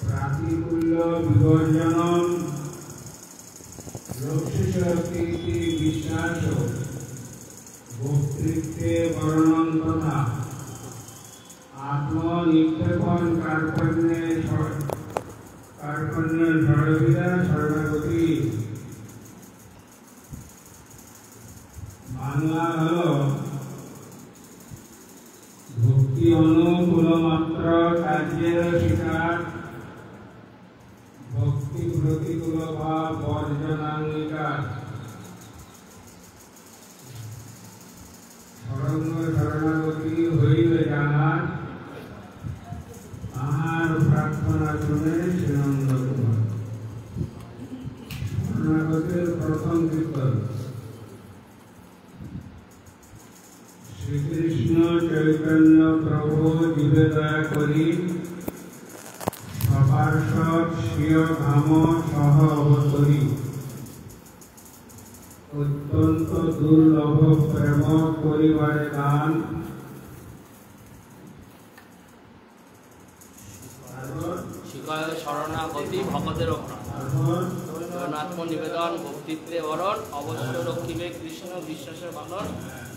प्रातिकूल्य विवर्जनम लक्ष्यशक्ति विश्वास भोक्तृत्वे वर्णन तथा आत्मनिक्षेपण कार्पण्य षड्विधा शरणागति बांगला हलो भक्ति अनुकूल मात्र कार्य शिकार भक्ति प्रतिकूल भाव वर्जनांगिकार शरणागति हইবে যাহার তাহার প্রার্থনা শুনে শ্রীনন্দ কুমার। শরণাগতির প্রথম কীর্তন। শ্রীকৃষ্ণ চৈতন্য প্রভু জীবে দয়া করি সপার্ষদ স্বীয় ধাম সহ অবতরী অত্যন্ত দুর্লভ প্রেম করিবারে দান শরণাগতি ভগতের আত্ম নিবেদন ভক্তিত্বে বরণ অবশ্য রক্ষিবে কৃষ্ণ বিশ্বাসের পালন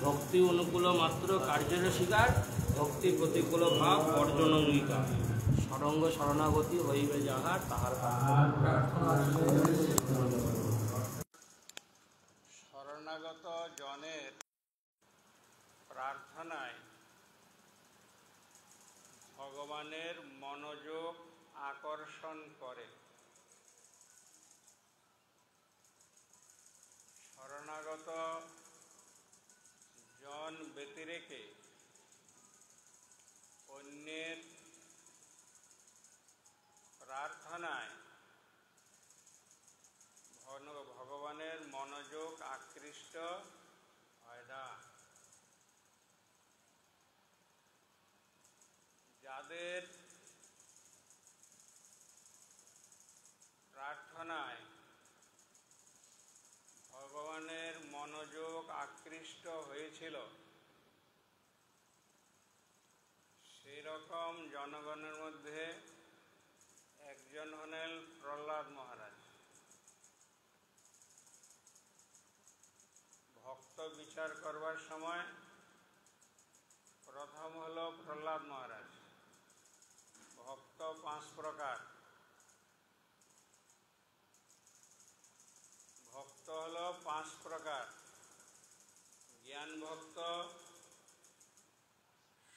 ভক্তি অনুকূল মাত্র কার্যের শিকার ভক্তি প্রতিকূল ভাব অর্জন অঙ্গীকার সরঙ্গ শরণাগতি হইবে যাহার তাহার শরণাগত জনের প্রার্থনায় ভগবানের মনোযোগ আকর্ষণ করে। শরণাগত জন ব্যতিরেকে অন্যের প্রার্থনায় ভগবানের মনোযোগ আকৃষ্ট হয় না। যাদের প্রার্থনায় ভগবানের মনোযোগ আকৃষ্ট হয়েছিল সেই রকম জনগণের মধ্যে একজন হলেন প্রহ্লাদ মহারাজ। ভক্ত বিচার করবার সময় প্রথম হলো প্রহ্লাদ মহারাজ। ভক্ত 5 প্রকার। ভক্ত হলো 5 প্রকার। জ্ঞান ভক্ত,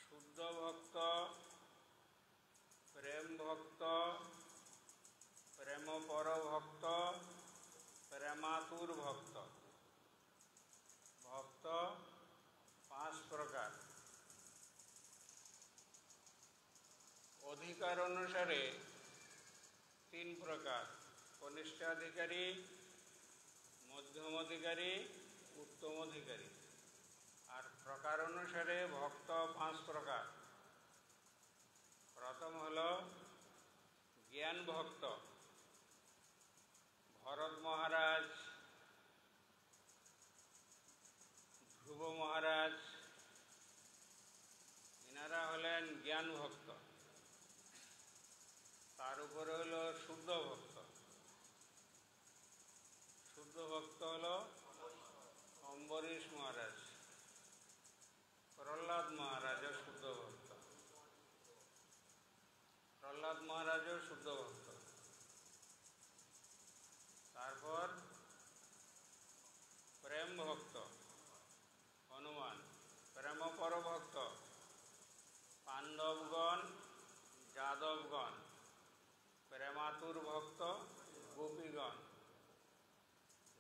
শুদ্ধ ভক্ত, প্রেম ভক্ত, প্রেমপর ভক্ত, প্রেমাতুর ভক্ত। ভক্ত 5 প্রকার। অধিকার অনুসারে 3 প্রকার: কনিষ্ঠাধিকারী, মধ্যম অধিকারী, উত্তম অধিকারী। আর প্রকার অনুসারে ভক্ত 5 প্রকার। প্রথম হল জ্ঞান ভক্ত। ভরত মহারাজ, ধ্রুব মহারাজ এনারা হলেন জ্ঞান ভক্ত। তার উপরে হল শুদ্ধ ভক্ত। শুদ্ধ ভক্ত হল অম্বরীশ মহারাজ। প্রহ্লাদ মহারাজও শুদ্ধ ভক্ত। প্রহ্লাদ মহারাজও শুদ্ধ ভক্ত। তারপর প্রেম ভক্ত হনুমান। প্রেমপর ভক্ত পাণ্ডবগণ, যাদবগণ। প্রেমাতুর ভক্ত গোপীগণ।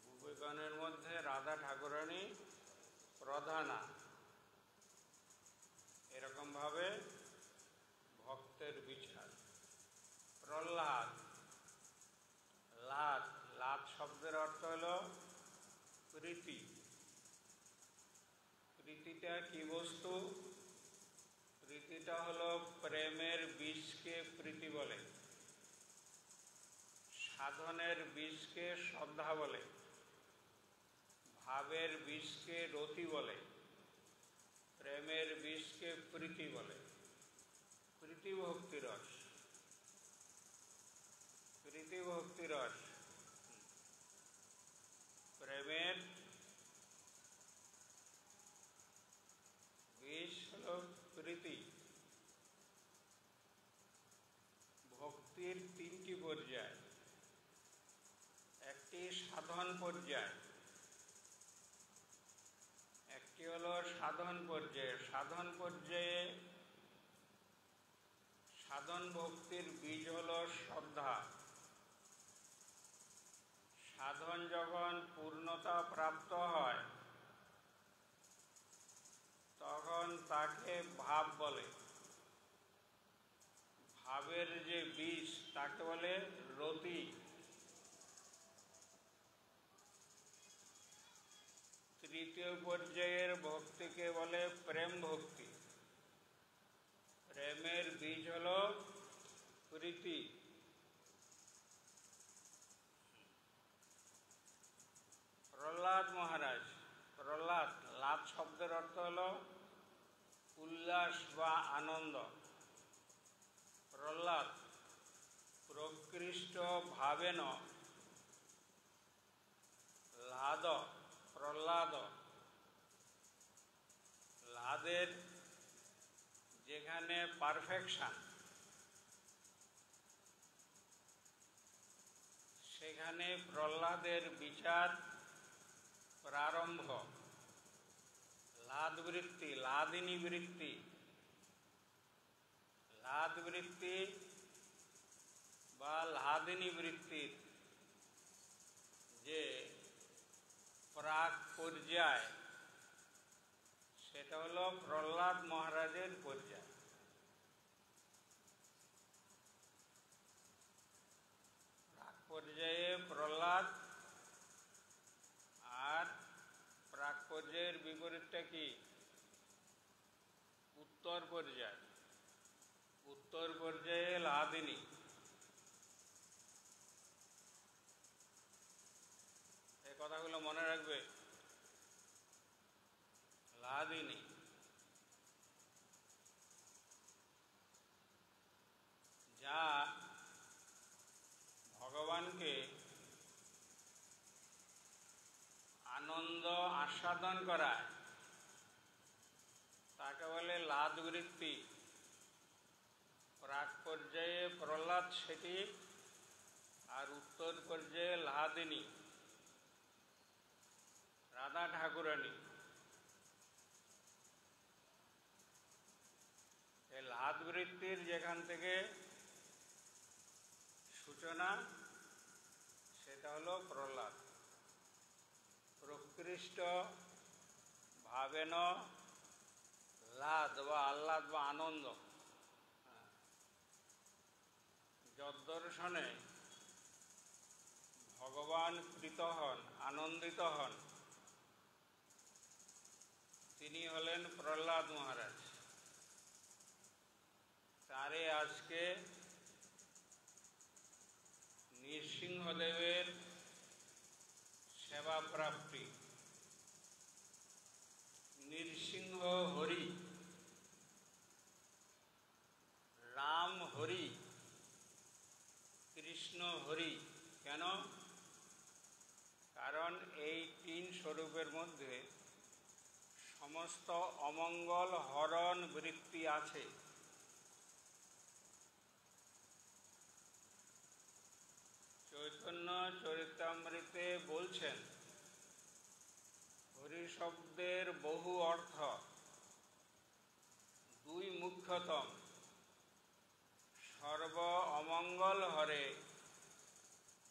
গোপীগণের মধ্যে রাধা ঠাকুরানী প্রধানা। এরকমভাবে ভক্তের বিচার। প্রহ্লাদ, লাত। লাত শব্দের অর্থ হল প্রীতি। প্রীতিটা কি বস্তু? প্রীতিটা হলো প্রেমের বিষকে প্রীতি বলে, সাধনের বিষকে শ্রদ্ধা বলে, ভাবের বিষকে রতি বলে, প্রেমের বিষকে প্রীতি বলে। প্রীতি প্রীতিভক্তিরস, প্রীতিভক্তিরস, প্রেমের বীজ হল প্রীতি। ভক্তির তিনটি পর্যায়, একটি সাধন পর্যায়, একটি হলো সাধন পর্যায়ে। সাধন পর্যায়ে সাধন ভক্তির বীজ হলো শ্রদ্ধা। সাধন যখন পূর্ণতা প্রাপ্ত হয় তখন তাকে ভাব বলে। ভাবের যে বীজ তাকে বলে রতি। তৃতীয় পর্যায়ের ভক্তিকে বলে প্রেম ভক্তি। প্রেমের বীজ হল প্রীতি। প্রহ্লাদ মহারাজ, প্রহ্লাদ, লাদ শব্দের অর্থ হল উল্লাস বা আনন্দ। প্রহ্লাদ প্রকৃষ্ট ভাবেন লাদ, প্রহ্লাদ, লাদের যেখানে পারফেকশন সেখানে প্রহ্লাদের বিচার প্রারম্ভ। লাদ বৃত্তি, লাদিনী বৃত্তি, লাদ বৃত্তি বা লাদিনী বৃত্তির যে প্রাক পর্যায় সেটা হলো প্রহ্লাদ মহারাজের পর্যায়। প্রাক পর্যায়ে প্রহ্লাদ, আর প্রাক পর্যায়ের বিপরীতটা কি? উত্তর পর্যায়। উত্তর পর্যায়ে লাদিনী। এই কথাগুলো মনে রাখবে। লাদিনী যা ভগবানকে আনন্দ আস্বাদন করায় তাকে বলে লাদ বৃত্তি। প্রাক পর্যায়ে প্রহ্লাদ সেটি, আর উত্তর পর্যায়ে লাদিনী রাধা ঠাকুরানী। এই লাদ বৃত্তির যেখান থেকে সূচনা সেটা হলো প্রহ্লাদ। প্রকৃষ্ট ভাবেন লাদ বা আহ্লাদ বা আনন্দ। যদ্দর্শনে ভগবান প্রীত হন, আনন্দিত হন, তিনি হলেন প্রহ্লাদ মহারাজ। তারে আজকে নৃসিংহদেবের সেবা প্রাপ্তি। নৃসিংহ হরি, রাম হরি, কৃষ্ণ হরি। কেন? কারণ এই তিন স্বরূপের মধ্যে সমস্ত অমঙ্গল হরণ বৃত্তি আছে। চৈতন্য চরিতামৃতে বলছেন, হরি শব্দের বহু অর্থ, দুই মুখ্যতম। সর্ব অমঙ্গল হরে,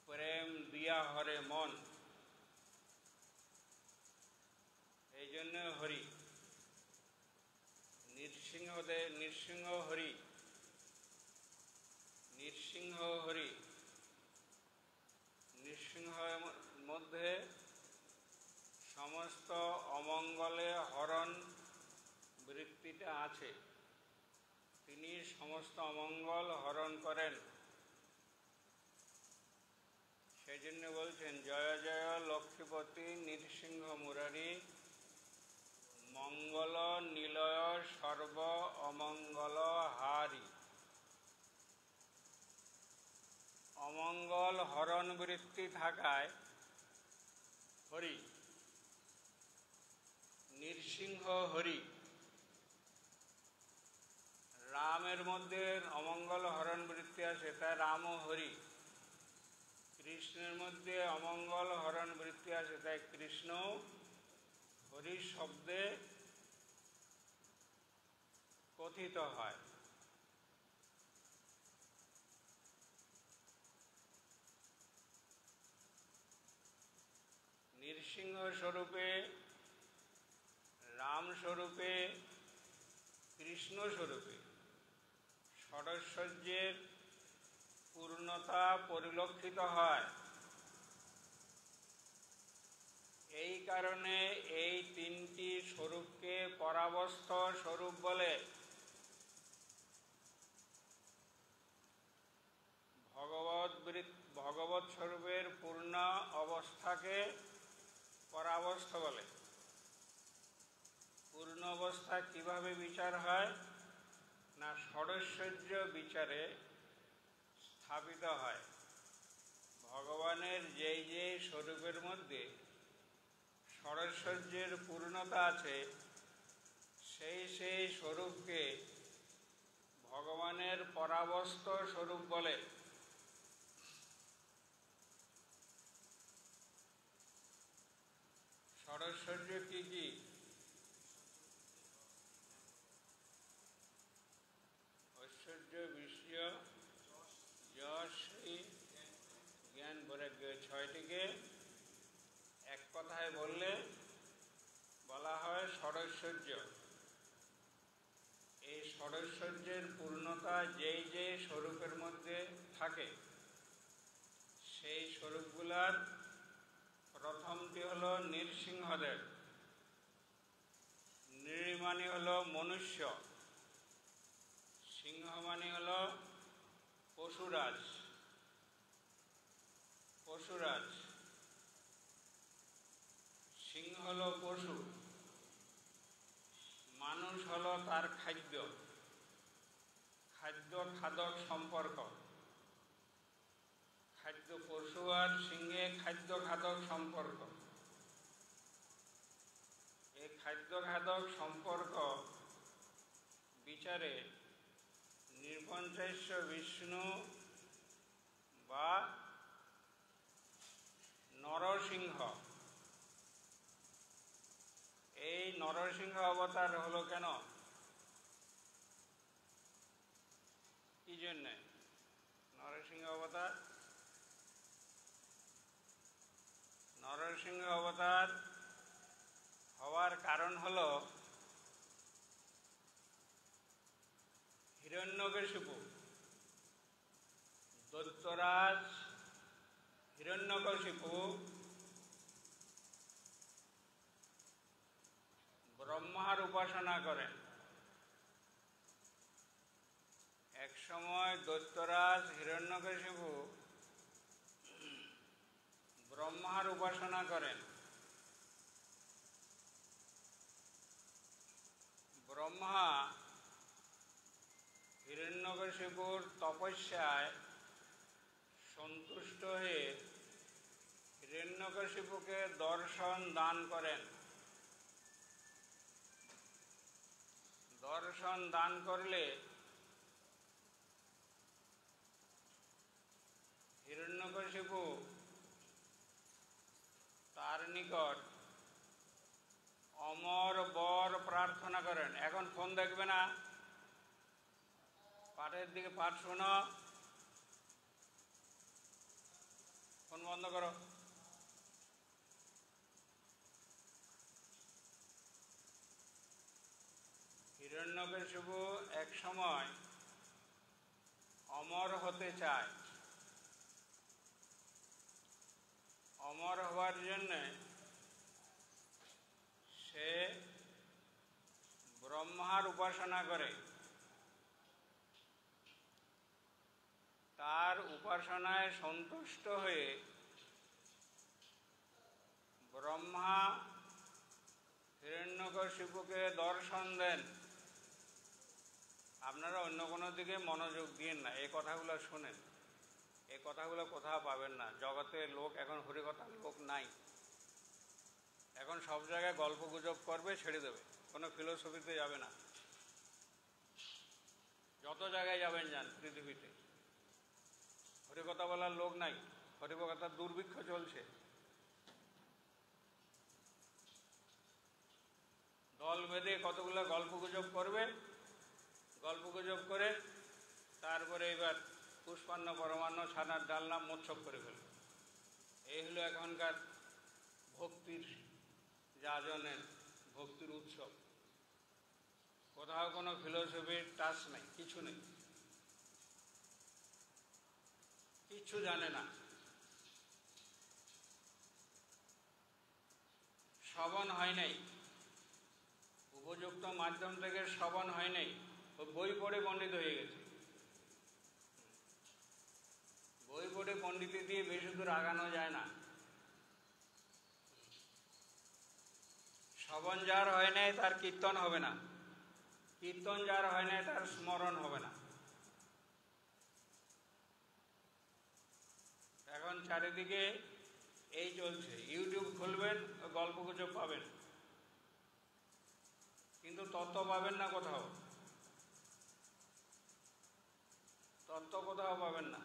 প্রেম দিয়া হরে মন। এই জন্য হরি। নৃসিংহদেব, নৃসিংহ হরি, নৃসিংহ হরি। নৃসিংহের মধ্যে সমস্ত অমঙ্গলে হরণ বৃত্তিটা আছে। তিনি সমস্ত অমঙ্গল হরণ করেন। সেই জন্য বলছেন, জয় জয় লক্ষ্মীপতি নৃসিংহ মুরারি, মঙ্গল নিলয় সর্ব অমঙ্গল হারি। অমঙ্গল হরণ বৃত্তি থাকায় হরি, নৃসিংহ হরি। রামের মধ্যে অমঙ্গল হরণ বৃত্তি আছে, তাই রাম ও হরি। কৃষ্ণের মধ্যে অমঙ্গল হরণ বৃত্তি আছে, তাই কৃষ্ণ হরি শব্দে কথিত হয়। নৃসিংহ স্বরূপে, রাম স্বরূপে, কৃষ্ণ স্বরূপে ষড়ৈশ্বর্যের পূর্ণতা পরিলক্ষিত হয়। এই কারণে এই তিনটি স্বরূপকে পরাবস্থ স্বরূপ বলে। ভগবৎ স্বরূপের পূর্ণ অবস্থাকে পরাবস্থ বলে। পূর্ণ অবস্থা কিভাবে বিচার হয় না, ষড়ৈশ্বর্য বিচারে স্থাপিত হয়। ভগবানের যেই যেই স্বরূপের মধ্যে ষড়ৈশ্বর্যের পূর্ণতা আছে, সেই সেই স্বরূপকে ভগবানের পরাবস্থ স্বরূপ বলে। ষড়ৈশ্বর্য কি কি? ঐশ্বর্য, বিষ্য, যশ, জ্ঞান, বৈরাগ্য, ছয়টিকে এক কথায় বললে বলা হয় ষড়ৈশ্বর্য। এই ষড়ৈশ্বর্যের পূর্ণতা যেই যেই স্বরূপের মধ্যে থাকে, সেই স্বরূপগুলার প্রথমটি হল নৃসিংহদেব। নৃ মানে হল মনুষ্য, সিংহ মানে হল পশুরাজ। পশুরাজ, সিংহ হল পশু, মানুষ হল তার খাদ্য। খাদ্য খাদক সম্পর্ক। খাদ্য, পশু আর সিংহে খাদ্য খাদক সম্পর্ক। এই খাদ্য খাদক সম্পর্ক বিচারে নির্পঞ্চাস্য বিষ্ণু বা নরসিংহ, এই নরসিংহ অবতার হলো কেন, কি জন্যে নরসিংহ অবতার? নরসিংহ অবতার হওয়ার কারণ হল হিরণ্যকশিপু, দৈত্যরাজ হিরণ্যকশিপু ব্রহ্মার উপাসনা করেন। এক সময় দৈত্যরাজ হিরণ্যকশিপু ব্রহ্মার উপাসনা করেন। ব্রহ্মা হিরণ্যকশিপুর তপস্যায় সন্তুষ্ট হয়ে হিরণ্যকশিপুকে দর্শন দান করেন। দর্শন দান করলে হিরণ্যকশিপু তার নিকট অমর বর প্রার্থনা করেন। এখন ফোন দেখবে না, পাঠের দিকে পাঠ শোনো, ফোন বন্ধ করো। হিরণ্যকশিপু এক সময় অমর হতে চায়। অমর হওয়ার জন্য সে ব্রহ্মার উপাসনা করে। তার উপাসনায় সন্তুষ্ট হয়ে ব্রহ্মা হিরণ্যকশিপুকে দর্শন দেন। আপনারা অন্য কোনো দিকে মনোযোগ দিন না, এই কথাগুলো শোনেন। এই কথাগুলো কোথাও পাবেন না। জগতের লোক এখন হরিকথার লোক নাই। এখন সব জায়গায় গল্প গুজব করবে, ছেড়ে দেবে, কোনো ফিলোসফিতে যাবে না। যত জায়গায় যাবেন যান পৃথিবীতে, হরিকথা বলার লোক নাই। হরিকথার দুর্ভিক্ষ চলছে। দল বেঁধে কতগুলো গল্প গুজব করবে, গল্প গুজব করে তারপরে এবার পুষ্পান্ন পরমান্ন ছানার ডালনা মোৎসব করে ফেলবে। এই হলো এখনকার ভক্তির যাজনের, ভক্তির উৎসব। কোথাও কোনো ফিলোসফির টাচ নেই, কিছু নেই, কিচ্ছু জানে না। শ্রবণ হয় নাই, উপযুক্ত মাধ্যম থেকে শ্রবণ হয় নাই, ও বই পড়ে পণ্ডিত হয়ে গেছে। বই পড়ে পণ্ডিতি দিয়ে বেশি দূর আগানো যায় না। শ্রবণ যার হয় নাই তার কীর্তন হবে না, কীর্তন যার হয় নাই তার স্মরণ হবে না। এখন চারিদিকে এই চলছে, ইউটিউব খুলবেন গল্প গুজব পাবেন, কিন্তু তত্ত্ব পাবেন না কোথাও, তত্ত্ব কোথাও পাবেন না।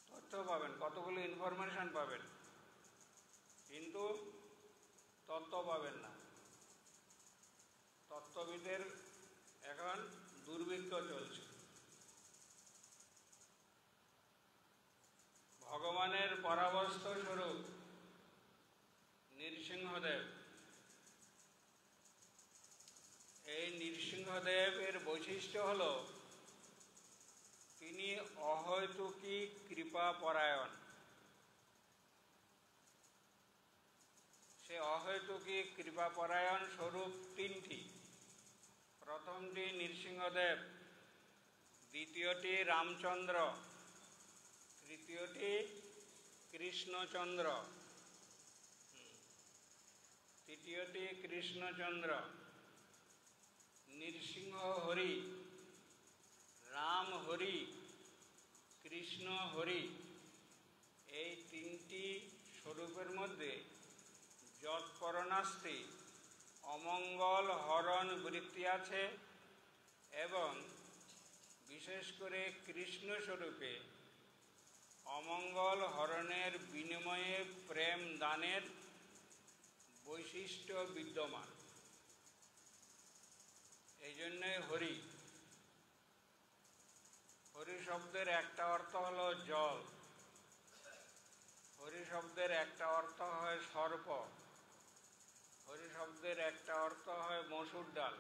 তথ্য পাবেন, কতগুলো ইনফরমেশন পাবেন, কিন্তু তত্ত্ব পাবেন না। তত্ত্ববিদের এখন দুর্ভিক্ষ চলছে। ভগবানের পরাবস্ত স্বরূপ নৃসিংহদেব, এই নৃসিংহদেবের বৈশিষ্ট্য হল তিনি অহৈতুকী কৃপা পরায়ণ। সে অহৈতুকী কৃপা পরায়ণ স্বরূপ তিনটি। প্রথমটি নৃসিংহদেব, দ্বিতীয়টি রামচন্দ্র, তৃতীয়টি কৃষ্ণচন্দ্র। তৃতীয়টি কৃষ্ণচন্দ্র। নৃসিংহ হরি, রাম হরি, কৃষ্ণ হরি, এই তিনটি স্বরূপের মধ্যে যৎপরণাস্তি অমঙ্গল হরণ বৃত্তি আছে, এবং বিশেষ করে কৃষ্ণ স্বরূপে অমঙ্গল হরণের বিনিময়ে প্রেম দানের বৈশিষ্ট্য বিদ্যমান। এই জন্যই হরি। হরি শব্দের একটা অর্থ হলো জল, হরি শব্দের একটা অর্থ হয় সর্প, হরি শব্দের একটা অর্থ হয় মসুর ডাল,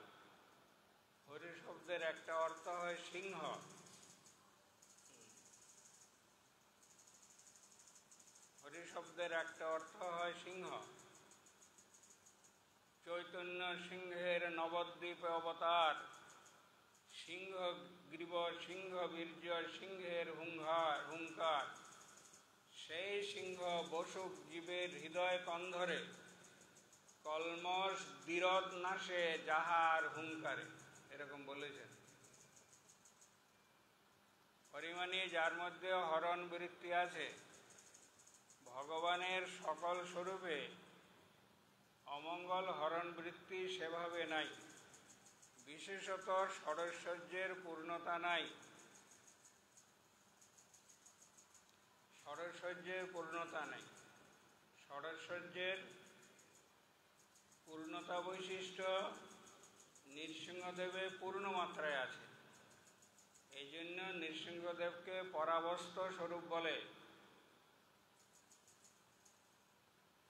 হরি শব্দের একটা অর্থ হয় সিংহ। হরি শব্দের একটা অর্থ হয় সিংহ। চৈতন্য সিংহের নবদ্বীপে অবতার, সিংহ গ্রীব সিংহ বীর্য সিংহের হুঙ্কার, সেই সিংহ বসুক জীবের হৃদয় কন্ধরে, কলমশ দীরদ নাশে যাহার হুঙ্কারে, এরকম বলেছেন। হরিমানি যার মধ্যে হরণ বৃত্তি আছে। ভগবানের সকল স্বরূপে অমঙ্গল হরণ বৃত্তি সেভাবে নাই, বিশেষত ষড়ৈশ্বর্যের পূর্ণতা নাই। ষড়ৈশ্বর্যের পূর্ণতা নাই। ষড়ৈশ্বর্যের পূর্ণতা বৈশিষ্ট্য নৃসিংহদেবে পূর্ণ মাত্রায় আছে। এই জন্য নৃসিংহদেবকে পরাবস্ত স্বরূপ বলে।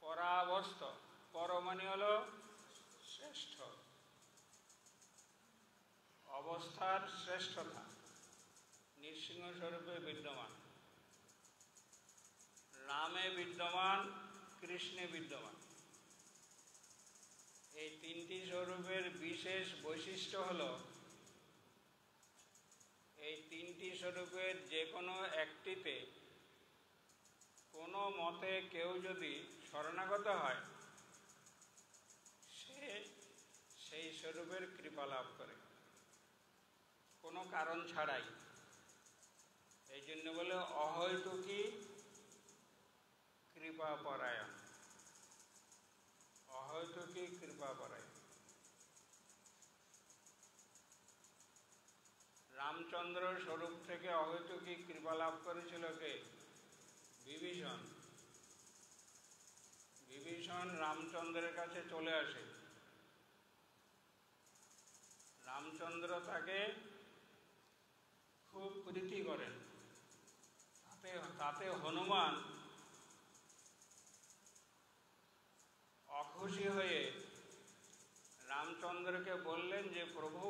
পরাবস্ত, পর মানে হল শ্রেষ্ঠ, অবস্থার শ্রেষ্ঠতা নৃসিংহ স্বরূপে বিদ্যমান। রামে বিদ্যমান, কৃষ্ণে বিদ্যমান। এই তিনটি স্বরূপের বিশেষ বৈশিষ্ট্য হল, এই তিনটি স্বরূপের যে কোনো একটিতে কোনো মতে কেউ যদি শরণাগত হয়, সে সেই স্বরূপের কৃপা লাভ করে, কোনো কারণ ছাড়াই। এই জন্য বলে অহৈতুকী কৃপাপরায়ণ, অহৈতুকী কৃপাপরায়ণ। রামচন্দ্র স্বরূপ থেকে অহৈতুকী কৃপা লাভ করেছিল কে? বিভীষণ। বিভীষণ রামচন্দ্রের কাছে চলে আসে, রামচন্দ্র তাকে খুব প্রীতি করেন। তাতে হনুমান অখুশি হয়ে রামচন্দ্রকে বললেন যে প্রভু,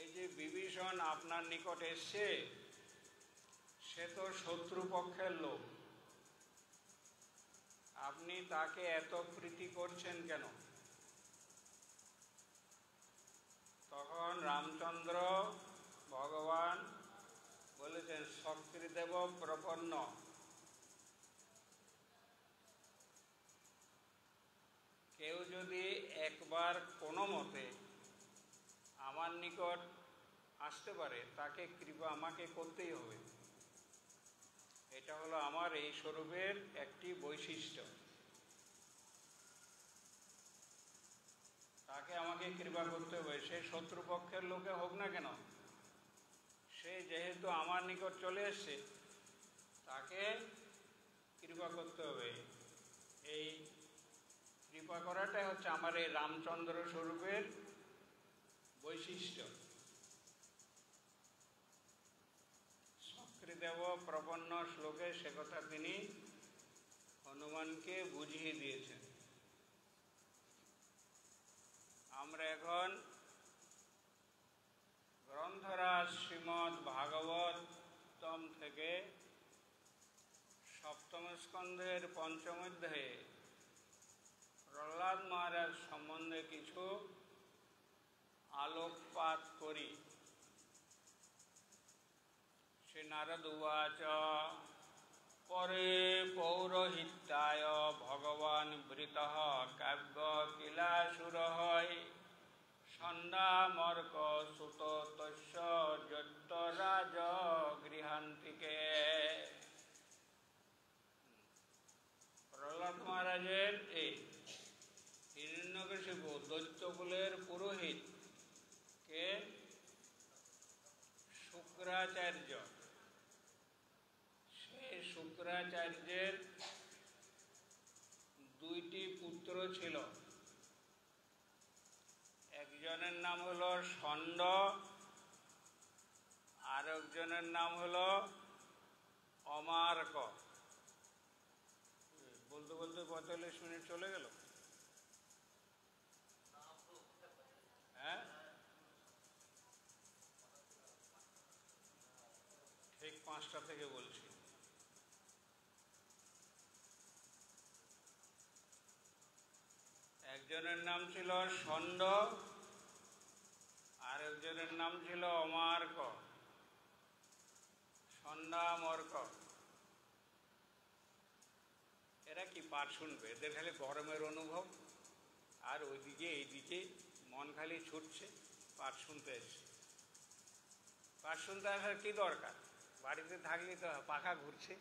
এই যে বিভীষণ আপনার নিকট এসছে, সে তো শত্রুপক্ষের লোক, আপনি তাকে এত প্রীতি করছেন কেন? তখন রামচন্দ্র ভগবান বলেছেন শক্তিদেব প্রপন্ন, কেউ যদি একবার কোনো মতে আমার নিকট আসতে পারে, তাকে কৃপা আমাকে করতেই হবে। এটা হলো আমার এই স্বরূপের একটি বৈশিষ্ট্য, তাকে আমাকে কৃপা করতে হবে। সে শত্রুপক্ষের লোকে হোক না কেন, সে যেহেতু আমার নিকট চলে এসছে, তাকে কৃপা করতে হবে। এই কৃপা করাটাই হচ্ছে আমার এই রামচন্দ্র স্বরূপের বৈশিষ্ট্য। শক্তিদেব প্রপন্ন শ্লোকে সে কথা তিনি হনুমানকে বুঝিয়ে দিয়েছেন। আমরা এখন গ্রন্থরাজ শ্রীমদ্ ভাগবতম থেকে সপ্তম স্কন্ধের পঞ্চম অধ্যায়ে প্রহ্লাদ মহারাজ সম্বন্ধে কিছু আলোকপাত করি। শ্রী নারদ উবাচ পরে পৌরোহিত্যায় ভগবান বৃতঃ কাব্য কিলাসুরঃ সন্ধ্যামর্ক সুত তস্য যত্তরাজ গৃহান্তিকে। প্রহ্লাদ মহারাজের এই হিরণ্যকশিপু দৈত্যকুলের পুরোহিত কে? শুক্রাচার্য। সেই শুক্রাচার্যের দুইটি পুত্র ছিল, একজনের নাম হলো ষণ্ড, আর একজনের নাম হলো অমার্ক। বলতে বলতে 45 মিনিট চলে গেল। হ্যাঁ, ঠিক 5টা থেকে বলছি। একজনের নাম ছিল ষণ্ড, আর একজনের নাম ছিল অমার্ক, ষণ্ডামর্ক। এরা কি পাঠ শুনবে? এদের খালি গরমের অনুভব, আর ওইদিকে এইদিকে মন খালি ছুটছে, পাঠ শুনতে এসছে। পাঠ শুনতে আসার কি দরকার? বাড়িতে থাকলে তো পাখা ঘুরছে,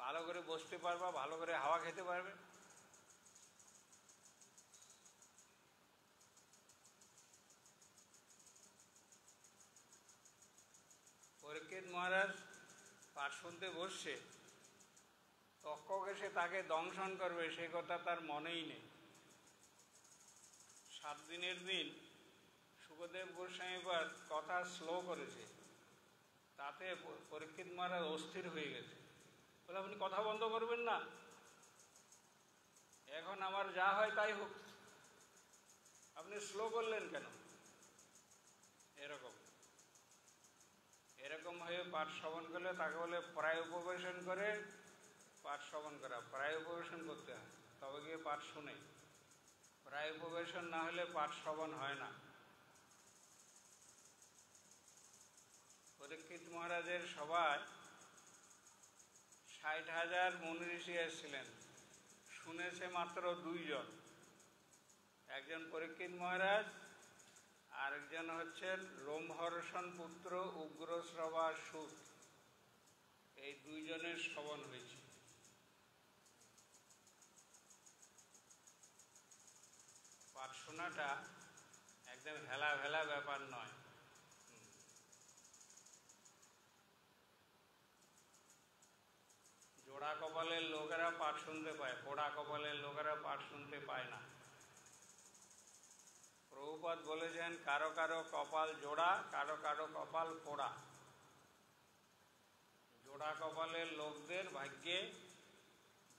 ভালো করে বসতে পারবা, ভালো করে হাওয়া খেতে পারবে। পরীক্ষিত মহারাজ পাঠ শুনতে বসছে, তক্ষক এসে তাকে দংশন করবে সে কথা তার মনেই নেই। 7 দিনের দিন সুখদেব গোস্বামীপাদ কথা স্লো করেছে, তাতে পরীক্ষিত মহারাজ অস্থির হয়ে গেছে। বলে আপনি কথা বন্ধ করবেন না? এখন আমার যা হয় তাই হোক, আপনি স্লো করলেন কেন? এরকম হয়ে পাঠ শ্রবণ করলে তাকে বলে প্রায় উপবেশন করে পাঠ শ্রবণ করা। প্রায় উপবেশন করতে হয়, তবে গিয়ে পাঠ শুনে। প্রায় উপবেশন না হলে পাঠ শ্রবণ হয় না। পরীক্ষিত মহারাজের সভায় 60,000 মুনি ঋষি এসেছিলেন, শুনেছে মাত্র 2 জন, একজন পরীক্ষিত মহারাজ আরেকজন হচ্ছেন রোমহর্ষণ পুত্র উগ্রশ্রবা সুত। এই দুইজনের শ্রবণ হয়েছে। পাঠ শোনাটা একদম হেলা ভেলা ব্যাপার নয়। জোড়া কপালের লোকেরা পাঠ শুনতে পায়, পোড়া কপালের লোকেরা পাঠ শুনতে পায় না। প্রভুপাদ বলেছেন কারো কারো কপাল জোড়া, কারো কারো কপাল পোড়া। জোড়া কপালের লোকদের ভাগ্যে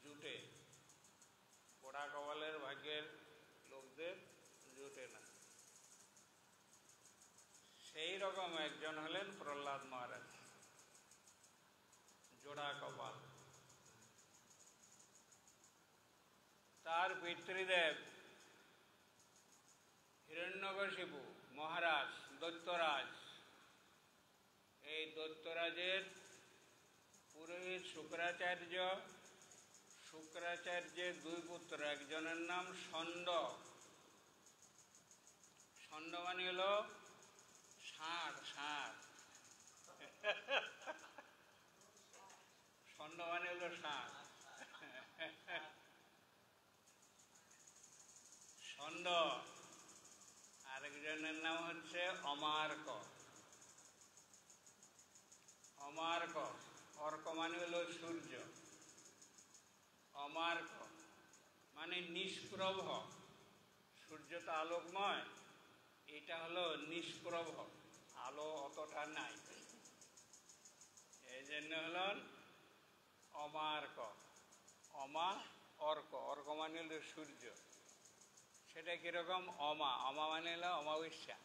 জুটে, পোড়া কপালের ভাগ্যের লোকদের জুটে না। সেই রকম একজন হলেন প্রহ্লাদ মহারাজ, জোড়া কপাল। তার পিতৃদেব হিরণ্যকশিপু মহারাজ, দৈত্যরাজ। এই দৈত্যরাজের পুরোহিত শুক্রাচার্য, শুক্রাচার্যের দুই পুত্র, একজনের নাম ষণ্ড। ষণ্ড মানে হলো ষাঁড়, ষাঁড়। ষণ্ড মানে হলো ষাঁড়। ষণ্ড। আরেকজনের নাম হচ্ছে অমার্ক। অমার্ক, অর্ক মানে হলো সূর্য। অমার্ক মানে নিষ্প্রভ। সূর্য তো আলোকময়, এটা হলো নিষ্প্রভ, আলো অতটা নাই, এই জন্য হলেন অমার্ক। অমা অর্ক, অর্ক মানে হলো সূর্য। সেটা কিরকম? অমা, অমা মানে হলো অমাবস্যা,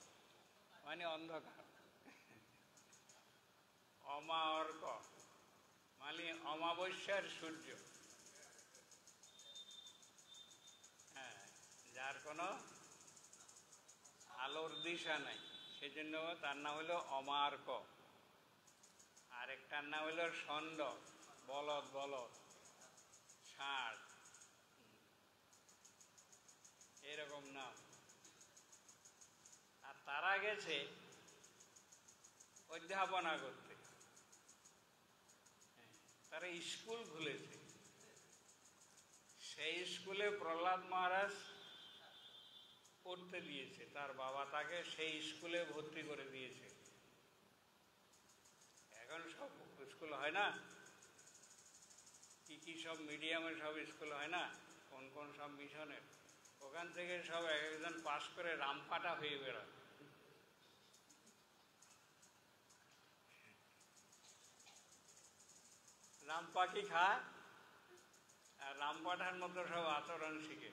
মানে অন্ধকার। অমা অর্ক মানে অমাবস্যার সূর্য। হ্যাঁ, যার কোনো আলোর দিশা নাই, সেজন্য তার নাম হলো অমার্ক। আরেকটার নাম হলো ষণ্ড, বলদ, বলদ, ষাঁড়, এরকম নাম। আর তারা গেছে অধ্যাপনা করতে, তারা স্কুল খুলেছে। সেই স্কুলে প্রহ্লাদ মহারাজ পড়তে দিয়েছে, তার বাবা তাকে সেই স্কুলে ভর্তি করে দিয়েছে। এখন সব স্কুল হয় না, কি কি সব মিডিয়ামে সব স্কুল হয় না, কোন কোন সব মিশনের, ওখান থেকে সব একজন পাশ করে রামপাটা হয়ে বেরোয়। রাম পাখি খায় আর রামপাঠার মতো সব আচরণ শিখে।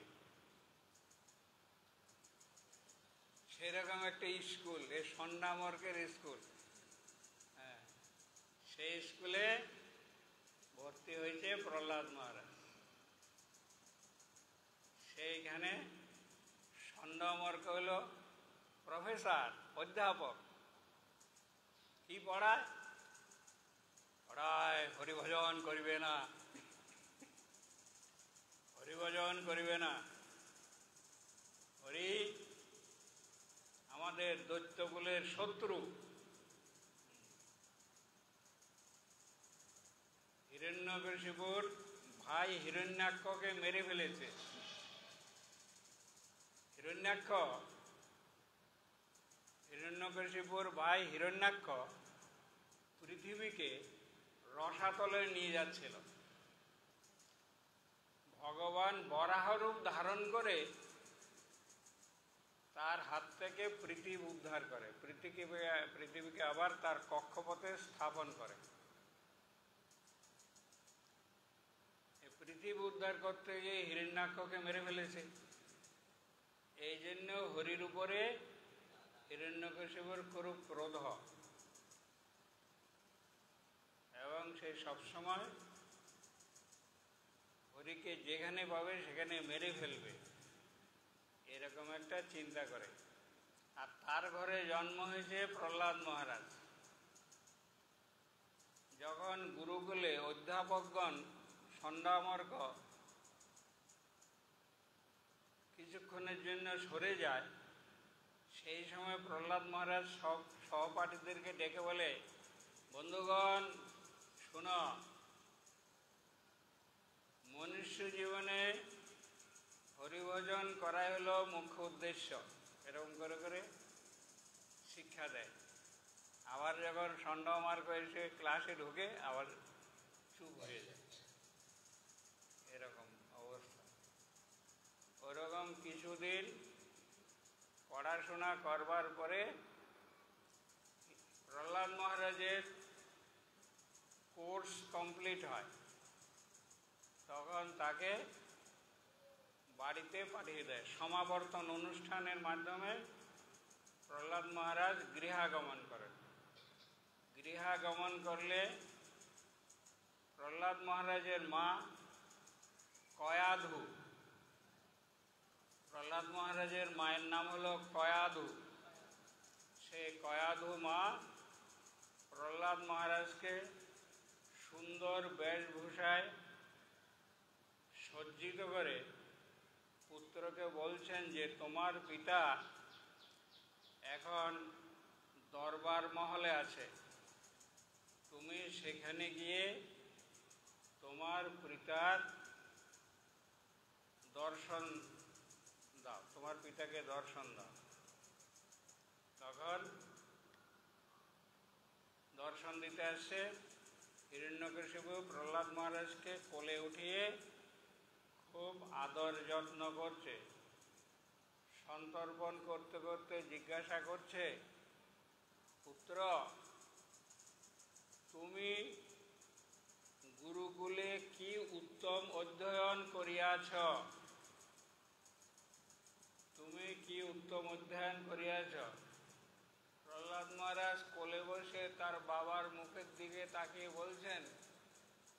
সেরকম একটা স্কুল, এই সন্ডামর্কের স্কুল। হ্যাঁ, সেই স্কুলে ভর্তি হয়েছে প্রহ্লাদ মহারাজ। সেইখানে সন্ডামর্ক হল প্রফেসর, অধ্যাপক। কি পড়ায়? পড়ায় হরিভজন করিবে না, হরিভজন করিবে না। হরি আমাদের দৈত্যকুলের শত্রু। হিরণ্যকশিপুর ভাই হিরণ্যাক্ষকে মেরে ফেলেছে। হিরণ্যকশিপুর ভাই হিরণ্যাক্ষ পৃথিবীকে রসাতলে নিয়ে যাচ্ছিল। ভগবান বরাহ রূপ ধারণ করে তার হাত থেকে পৃথিবী উদ্ধার করে, পৃথিবীকে আবার তার কক্ষপথে স্থাপন করে। পৃথিবী উদ্ধার করতে গিয়ে হিরণ্যাক্ষকে মেরে ফেলেছে। এই জন্য হরির উপরে হিরণ্যকশিপুর খুব ক্রোধ, এবং সে সবসময় হরিকে যেখানে পাবে সেখানে মেরে ফেলবে, এরকম একটা চিন্তা করে। আর তার ঘরে জন্ম হয়েছে প্রহ্লাদ মহারাজ। যখন গুরুকুলে অধ্যাপকগণ সন্ডামর্ক কিছুক্ষণের জন্য সরে যায়, সেই সময় প্রহ্লাদ মহারাজ সব সহপাঠীদেরকে ডেকে বলে, বন্ধুগণ শোনো, মনুষ্য জীবনে হরিভজন করাই হলো মুখ্য উদ্দেশ্য। এরকম করে করে শিক্ষা দেয়। আবার যখন ষণ্ড মার্ক এসে ক্লাসে ঢুকে আবার চুপ হয়ে যায়, এরকম অবস্থা। ওরকম কিছুদিন পড়াশোনা করবার পরে প্রহ্লাদ মহারাজের কোর্স কমপ্লিট হয়, তখন তাকে বাড়িতে পাঠিয়ে দেয়। সমাবর্তন অনুষ্ঠানের মাধ্যমে প্রহ্লাদ মহারাজ গৃহাগমন করেন। গৃহাগমন করলে প্রহ্লাদ মহারাজের মা কয়াধু, প্রহ্লাদ মহারাজের মায়ের নাম হলো কয়াধু। সেই কয়াধু মা প্রহ্লাদ মহারাজকে সুন্দর বেশভূষায় সজ্জিত করে পুত্রকে বলছেন যে তোমার পিতা এখন দরবার মহলে আছে, তুমি সেখানে গিয়ে তোমার পিতার দর্শন দাও, তোমার পিতাকে দর্শন দাও। তখন দর্শন দিতে আসছে। হিরণ্যকশিপু প্রহ্লাদ মহারাজকে কোলে উঠিয়ে খুব আদর যত্ন করছে। সন্তর্পণ করতে করতে জিজ্ঞাসা করছে, পুত্র তুমি গুরুকুলে কি উত্তম অধ্যয়ন করিয়াছ? তুমি কি উত্তম অধ্যয়ন করিয়াছ? প্রহ্লাদ মহারাজ কোলে বসে তার বাবার মুখের দিকে তাকিয়ে বলছেন,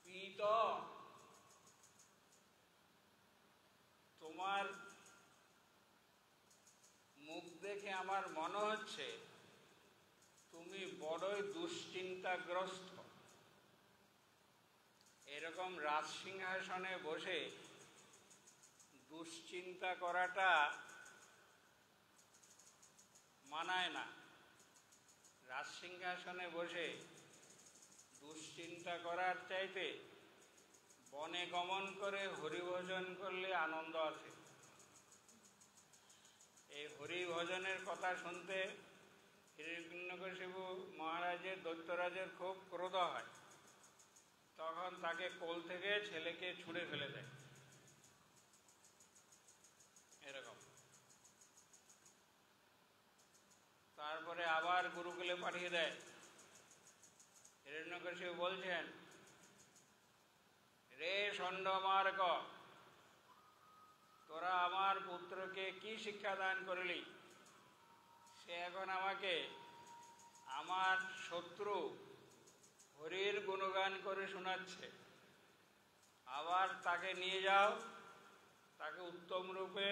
পিত, তোমার মুখ দেখে আমার মনে হচ্ছে তুমি বড়ই দুশ্চিন্তাগ্রস্ত। এরকম রাজসিংহাসনে বসে দুশ্চিন্তা করাটা মানায় না। রাজসিংহাসনে বসে দুশ্চিন্তা করার চাইতে বনে গমন করে হরিভজন করলে আনন্দ আছে। এই হরিভজনের কথা শুনতে হিরণ্যকশিপু মহারাজের দৈত্যরাজের খুব ক্রোধ হয়। তখন তাকে কোল থেকে ছেলেকে ছুঁড়ে ফেলে দেয়। এরকম তারপরে আবার গুরুকুলে পাঠিয়ে দেয়। হিরণ্যকশিপু বলছেন, রে ষণ্ডমার্গ, তোরা আমার পুত্রকে কি শিক্ষা দান করলি? সে এখন আমাকে আমার শত্রু হরির গুণগান করে শোনাচ্ছে। আবার তাকে নিয়ে যাও, তাকে উত্তম রূপে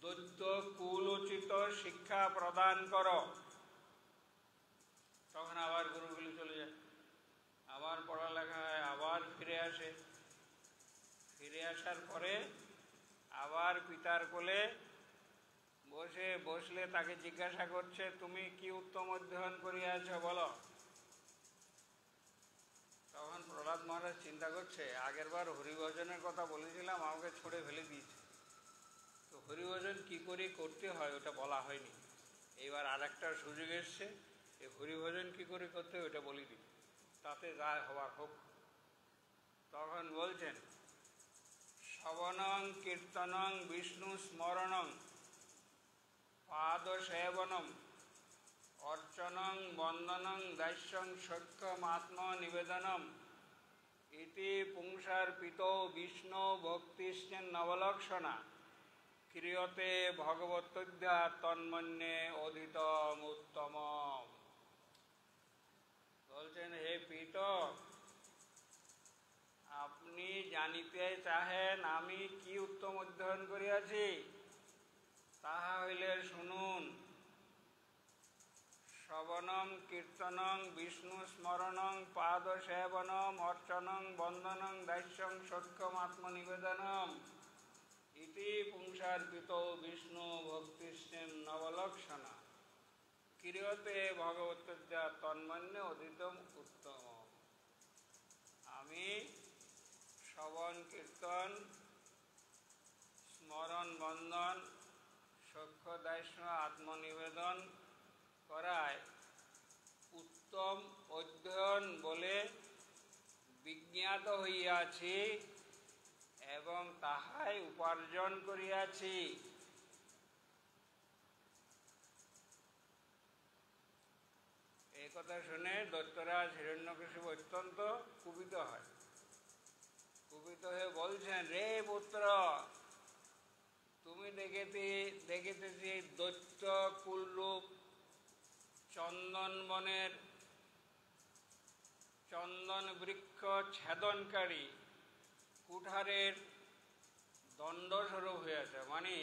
দৈত্য কুলোচিত শিক্ষা প্রদান করো। তখন আবার গুরুকুলে চলে যায়, আবার পড়ালেখা হয়, আবার ফিরে আসে। ফিরে আসার পরে আবার পিতার কোলে বসলে তাকে জিজ্ঞাসা করছে, তুমি কি উত্তম অধ্যয়ন করিয়াছ বলো। তখন প্রহ্লাদ মহারাজ চিন্তা করছে, আগেরবার হরিভজনের কথা বলেছিলাম, আমাকে ছুঁড়ে ফেলে দিয়েছে, তো হরিভজন কি করে করতে হয় ওটা বলা হয়নি। এইবার আর একটা সুযোগ এসছে, এই হরিভজন কি করে করতে হয় ওটা বলে দিই, তাতে যা হবার হোক। তখন বলছেন, শ্রবণং কীর্তনং বিষ্ণু স্মরণং পাদ সেবনম অর্চনং বন্দনং দাস্যং সখ্যমাত্ম নিবেদনম ইতি পুংসার্পিত বিষ্ণু ভক্তিশ্চেন নবলক্ষণা ক্রিয়তে ভগবতোধ্যা তন্মন্যে অধিতম উত্তম। বলছেন, হে পিত, আপনি জানিতে চাহেন আমি কি উত্তম অধ্যয়ন করিয়াছি? তাহা হইলে শুনুন। শ্রবণং কীর্তনং বিষ্ণু স্মরণং পাদ সেবনম অর্চনং বন্দনং দাস্যং সখ্যমাত্ম নিবেদনম ইতি পুংসার্পিত বিষ্ণু ভক্তিষ্টেন নবলক্ষণা ক্রিয়তে ভগবত্যা তন্মন্য অধিতম উত্তম। আমি শ্রবণ কীর্তন স্মরণ বন্দন সখ্য দাস্য আত্মনিবেদন করায় উত্তম অধ্যয়ন বলে বিজ্ঞাত হইয়াছি এবং তাহাই উপার্জন করিয়াছি। এই কথা শুনে দৈত্যরাজ হিরণ্যকশিপু অত্যন্ত কুপিত হয়। কুপিত হয়ে বলছেন, রে পুত্র, তুমি দেখিতেছি দৈত্য কুলরূপ চন্দন বনের চন্দন বৃক্ষ ছেদনকারী কুঠারের দণ্ডস্বরূপ হইয়াছে। মানে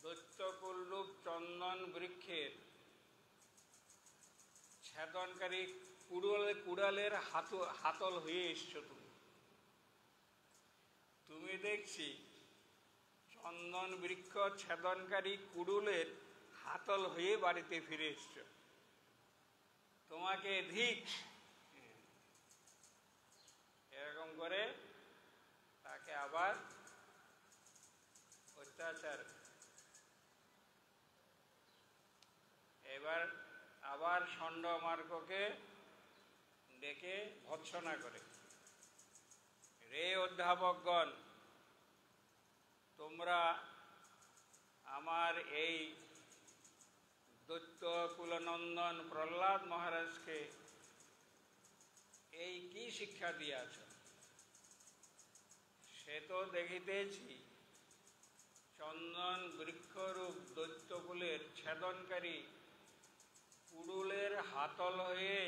দৈত্যকুলরূপ চন্দন বৃক্ষের ছেদনকারী কুড়ালের হাতল হয়ে এসছ তুমি দেখছি চন্দন বৃক্ষ ছেদনকারী কুড়ুলের হাতল হয়ে বাড়িতে ফিরে এসছ। তোমাকে ধিক। এরকম করে তাকে আবার অত্যাচার। এবার আবার ষণ্ডমার্গকে ডেকে ভৎসনা করে, রে অধ্যাপকগণ, তোমরা আমার এই দৈত্য কুলনন্দন প্রহ্লাদ মহারাজকে এই কি শিক্ষা দিয়াছ? সে তো দেখিতেছি চন্দন বৃক্ষরূপ দৈত্যকুলের ছেদনকারী কুড়ুলের হাতল হয়ে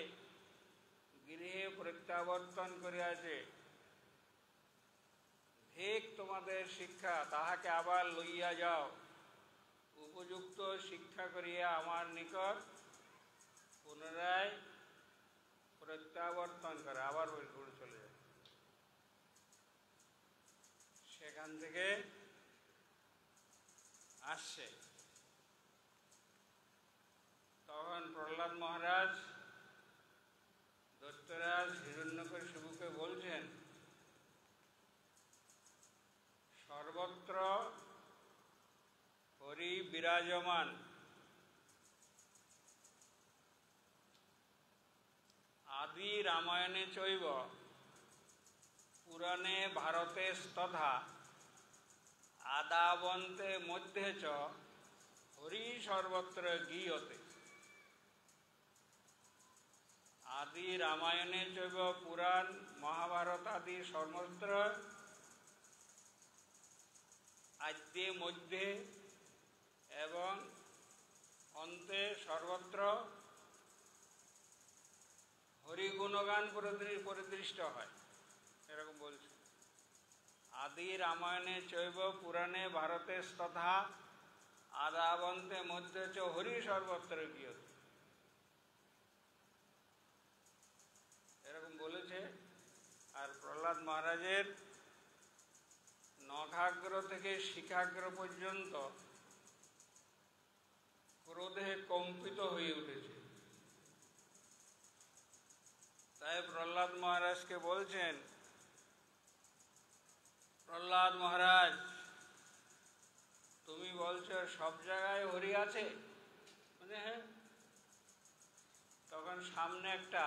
গৃহে প্রত্যাবর্তন করিয়াছে। ঠিক তোমাদের শিক্ষা, তাহাকে আবার লইয়া যাও, উপযুক্ত শিক্ষা করিয়া আমার নিকট পুনরায় প্রত্যাবর্তন করে। আবার ওই ঘুরে চলে যায়। সেখান থেকে আসছে। তখন প্রহ্লাদ মহারাজ দৈত্যরাজ হিরণ্যকশিপুকে বলছেন, সর্বত্র হরি বিরাজমান, আদি রামায়ণে চৈব পুরাণে ভারতে তথা আদাবন্তে মধ্যে চ হরি সর্বত্র গীয়তে। আদি রামায়ণে চৈব পুরাণ মহাভারত আদি সর্বত্র আদ্যে মধ্যে এবং অন্তে সর্বত্র হরিগুণগান পরিদৃষ্ট হয়। এরকম বলছে, আদি রামায়ণে চৈব পুরাণে ভারতে তথা আদাবন্তে মধ্যে চ হরি সর্বত্র গীয়তে। এরকম বলেছে। আর প্রহ্লাদ মহারাজের নখাগ্র থেকে শিখাগ্র পর্যন্ত ক্রোধে কম্পিত হয়ে উঠেছে। তাই প্রহ্লাদ মহারাজকে বলছেন, প্রহ্লাদ মহারাজ, তুমি বলছো সব জায়গায় হরি আছে? মানে হ্যাঁ। তখন সামনে একটা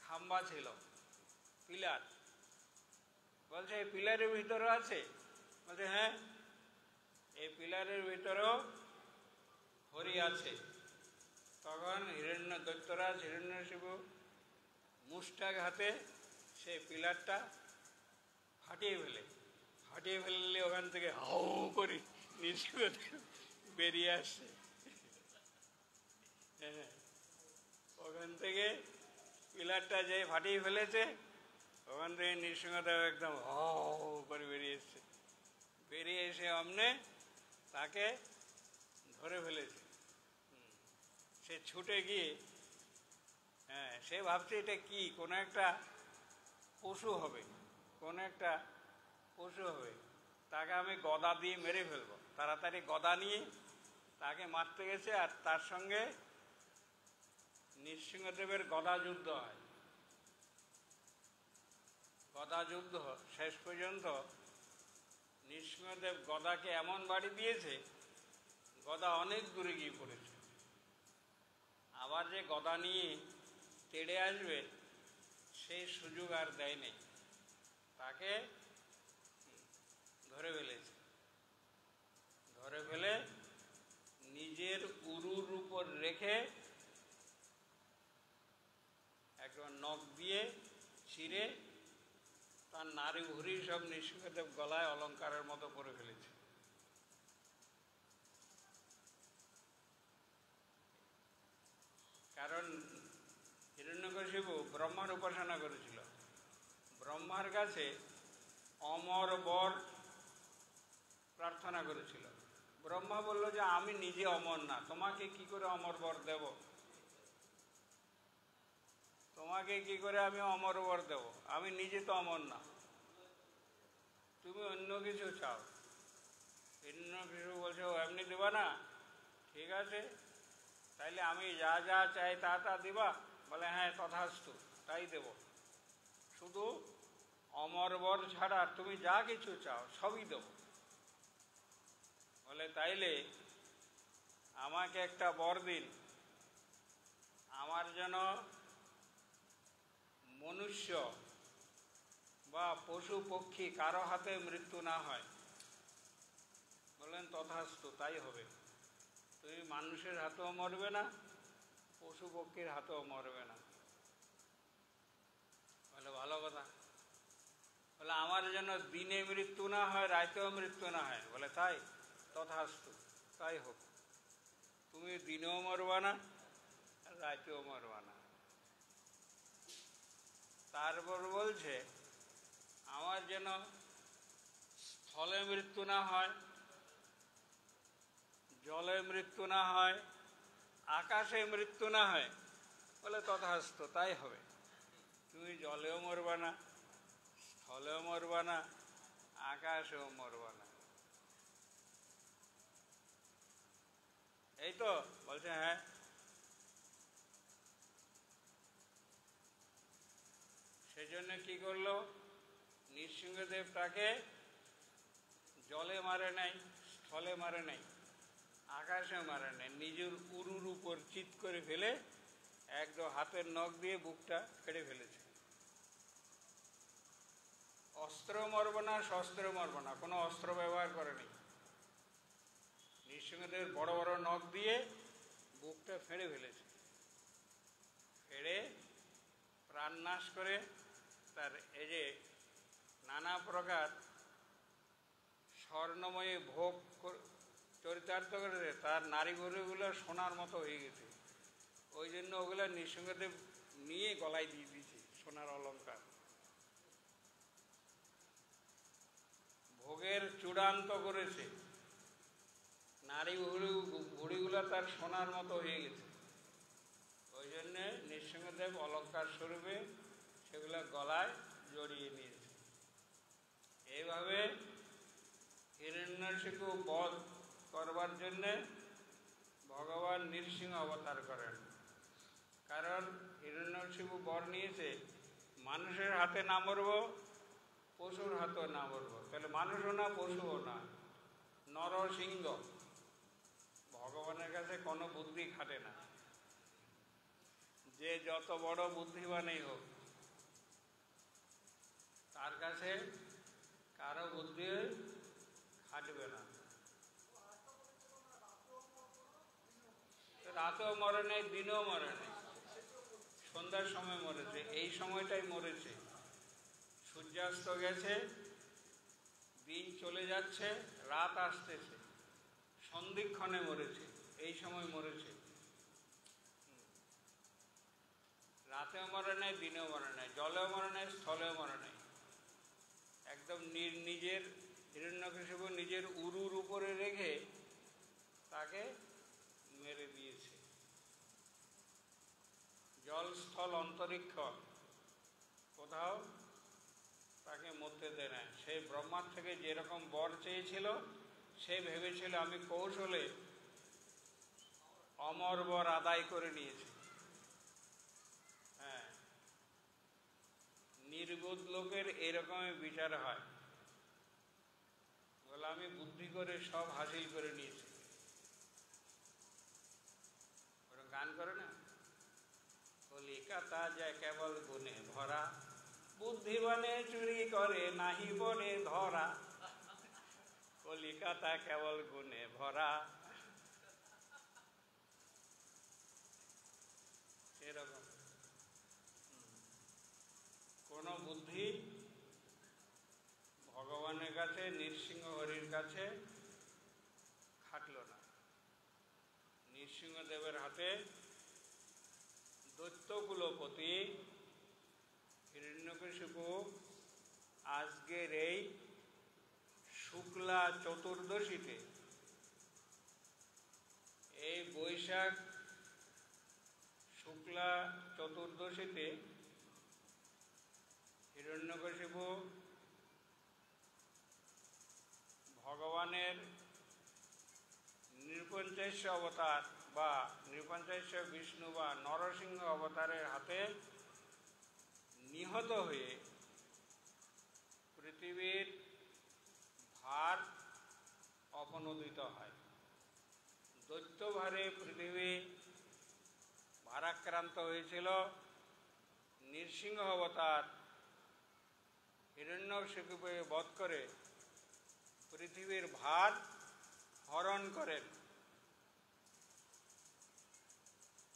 খাম্বা ছিল, পিলার। বলছে এই পিলারের ভিতরেও আছে? বলছে হ্যাঁ, এই পিলারের ভিতরেও হরি আছে। তখন দৈত্যরাজ হিরণ্যকশিপু মুষ্টাঘাতে সেই পিলারটা ফাটিয়ে ফেললে ওখান থেকে হাউ করে নিঃসঙ্গতা বেরিয়ে আসছে। হ্যাঁ, ওখান থেকে পিলারটা যে ফাটিয়ে ফেলেছে, ওখান থেকে নিঃসঙ্গতা একদম হাউ করে বেরিয়ে এসছে। বেরিয়ে এসে অমনে তাকে ধরে ফেলেছে। সে ছুটে গিয়ে, হ্যাঁ, সে ভাবছে এটা কি, কোনো একটা পশু হবে, কোনো একটা পশু হবে, তাকে আমি গদা দিয়ে মেরে ফেলবো। তাড়াতাড়ি গদা নিয়ে তাকে মারতে গেছে, আর তার সঙ্গে নৃসিংহদেবের গদা যুদ্ধ হয়। গদা যুদ্ধ শেষ পর্যন্ত নৃসিংহদেব গদাকে এমন বাড়ি দিয়েছে, গদা অনেক দূরে গিয়ে পড়েছে। আবার যে গদা নিয়ে তেড়ে আসবে সেই সুযোগ আর দেয়নি, তাকে ধরে ফেলেছে। ধরে ফেলে নিজের উরুর উপর রেখে একবার নখ দিয়ে ছিঁড়ে তার নারী ভুঁড়ি সব নৃসিংহদেব গলায় অলঙ্কারের মতো করে ফেলেছে। কারণ হিরণ্যকশিপু ব্রহ্মার উপাসনা করেছিল, ব্রহ্মার কাছে অমর বর প্রার্থনা করেছিল। ব্রহ্মা বলল যে আমি নিজে অমর না, তোমাকে কি করে অমর বর দেব? তোমাকে কি করে আমি অমর বর দেব? আমি নিজে তো অমর না, তুমি অন্য কিছু চাও। হিরণ্যকশিপু বলছে ও এমনি দেবা না? ঠিক আছে, তাইলে আমি যা যা চাই তা তা দিবা? বলে হ্যাঁ তথাস্তু, তাই দেব। শুধু অমর বর ছাড়া তুমি যা কিছু চাও সবই দেব। বলে তাইলে আমাকে একটা বর দিন, আমার যেন মনুষ্য বা পশু পক্ষী কারো হাতে মৃত্যু না হয়। বললেন তথাস্তু, তাই হবে। তুমি মানুষের হাতেও মরবে না, পশু পক্ষীর হাতেও মরবে না। বলে ভালো কথা। বলে আমার যেন দিনে মৃত্যু না হয়, রাতেও মৃত্যু না হয়। বলে তাই, তথাস্তু, তাই হোক। তুমি দিনেও মরবা না, রাতেও মরবা না। তারপর বলছে আমার যেন স্থলে মৃত্যু না হয়, জলে মৃত্যু না হয়, আকাশে মৃত্যু না হয়। বলে তথাস্তু, তাই হবে। তুমি জলেও মরবা না, স্থলেও মরবা না, আকাশেও মরবা না। এই তো? বলছে হ্যাঁ। সেজন্য কি করলো? নৃসিংহদেব তাকে জলে মারে নাই, স্থলে মারে নাই, আকাশে মারে নাই, নিজের উরুর উপর চিৎ করে ফেলে একদম হাতের নখ দিয়ে বুকটা কেটে ফেলেছে। অস্ত্র মরব না, শস্ত্র মরব না, কোনো অস্ত্র ব্যবহার করেনি। নৃসিংহদেবের বড় বড় নখ দিয়ে বুকটা ফেড়ে ফেলেছে। ফেড়ে প্রাণ নাশ করে তার এই যে নানা প্রকার স্বর্ণময়ী ভোগ চরিতার্থ করেছে, তার নারী গরুগুলো সোনার মতো হয়ে গেছে। ওই জন্য ওগুলো নৃসিংহদেব নিয়ে গলায় দিয়ে দিয়েছে সোনার অলঙ্কার। ভোগের চূড়ান্ত করেছে, নারী ভুড়িগুলো তার সোনার মতো হয়ে গেছে। ওই জন্যে নৃসিংহদেব অলঙ্কার স্বরূপে সেগুলো গলায় জড়িয়ে নিয়েছে। এইভাবে হিরণ্যকশিপু বধ করবার জন্যে ভগবান নৃসিংহ অবতার করেন। কারণ হিরণ্যকশিপু বর নিয়েছে মানুষের হাতে না মরব, পশুর হাতেও না মরব। তাহলে মানুষও না, পশুও না, নরসিংহ। ভগবানের কাছে কোনো বুদ্ধি খাটে না, যে যত বড় বুদ্ধিমানই হোক তার কাছে কারো বুদ্ধি খাটবে না। রাতেও মরে নেই, দিনেও মরে নেই, সন্ধ্যার সময় মরেছে, এই সময়টাই মরেছে। সূর্যাস্ত গেছে, দিন চলে যাচ্ছে, রাত আসতেছে, সন্ধিক্ষণে মরেছে, এই সময় মরেছে। রাতেও মরে নাই, দিনেও মরে নাই, জলেও মরে নাই, স্থলেও মরে নাই। একদম নিজের হিরণ্যকশিপু নিজের উরুর উপরে রেখে তাকে মেরে দিয়েছে। জল স্থল অন্তরিক্ষ কোথাও তাকে মরতে দেয় না। সেই ব্রহ্মার থেকে যেরকম বর চেয়েছিল, সে ভেবেছিল আমি কৌশলে অমর বর আদায় করে নিয়েছি। হ্যাঁ, নির্বোধ লোকের এরকমই বিচার হয়, বলে আমি বুদ্ধি করে সব হাসিল করে নিয়েছি। ওরা গান করে না, কলিকাতা যায় কেবল গুণে ভরা, বুদ্ধিবানে চুরি করে নাহি বনে ধরা। কলিকাতা কেবল গুণে ভরা, এরকম কোন বুদ্ধি ভগবানের কাছে, নৃসিংহ হরির কাছে খাটল না। নৃসিংহদেবের হাতে দৈত্যকুলপতি হিরণ্যকশিপু আজকের এই শুক্লা চতুর্দশীতে, এই বৈশাখ শুক্লা চতুর্দশীতে হিরণ্যকশিপু ভগবানের নৃপঞ্চাশ অবতার বা নৃপঞ্চাশ বিষ্ণু বা নরসিংহ অবতারের হাতে নিহত হয়ে পৃথিবীর ভার অপনোদিত হয়। দৈত্যভারে পৃথিবী ভারাক্রান্ত হয়েছিল। নৃসিংহ অবতার হিরণ্যকশিপুকে বধ করে পৃথিবীর ভার হরণ করেন।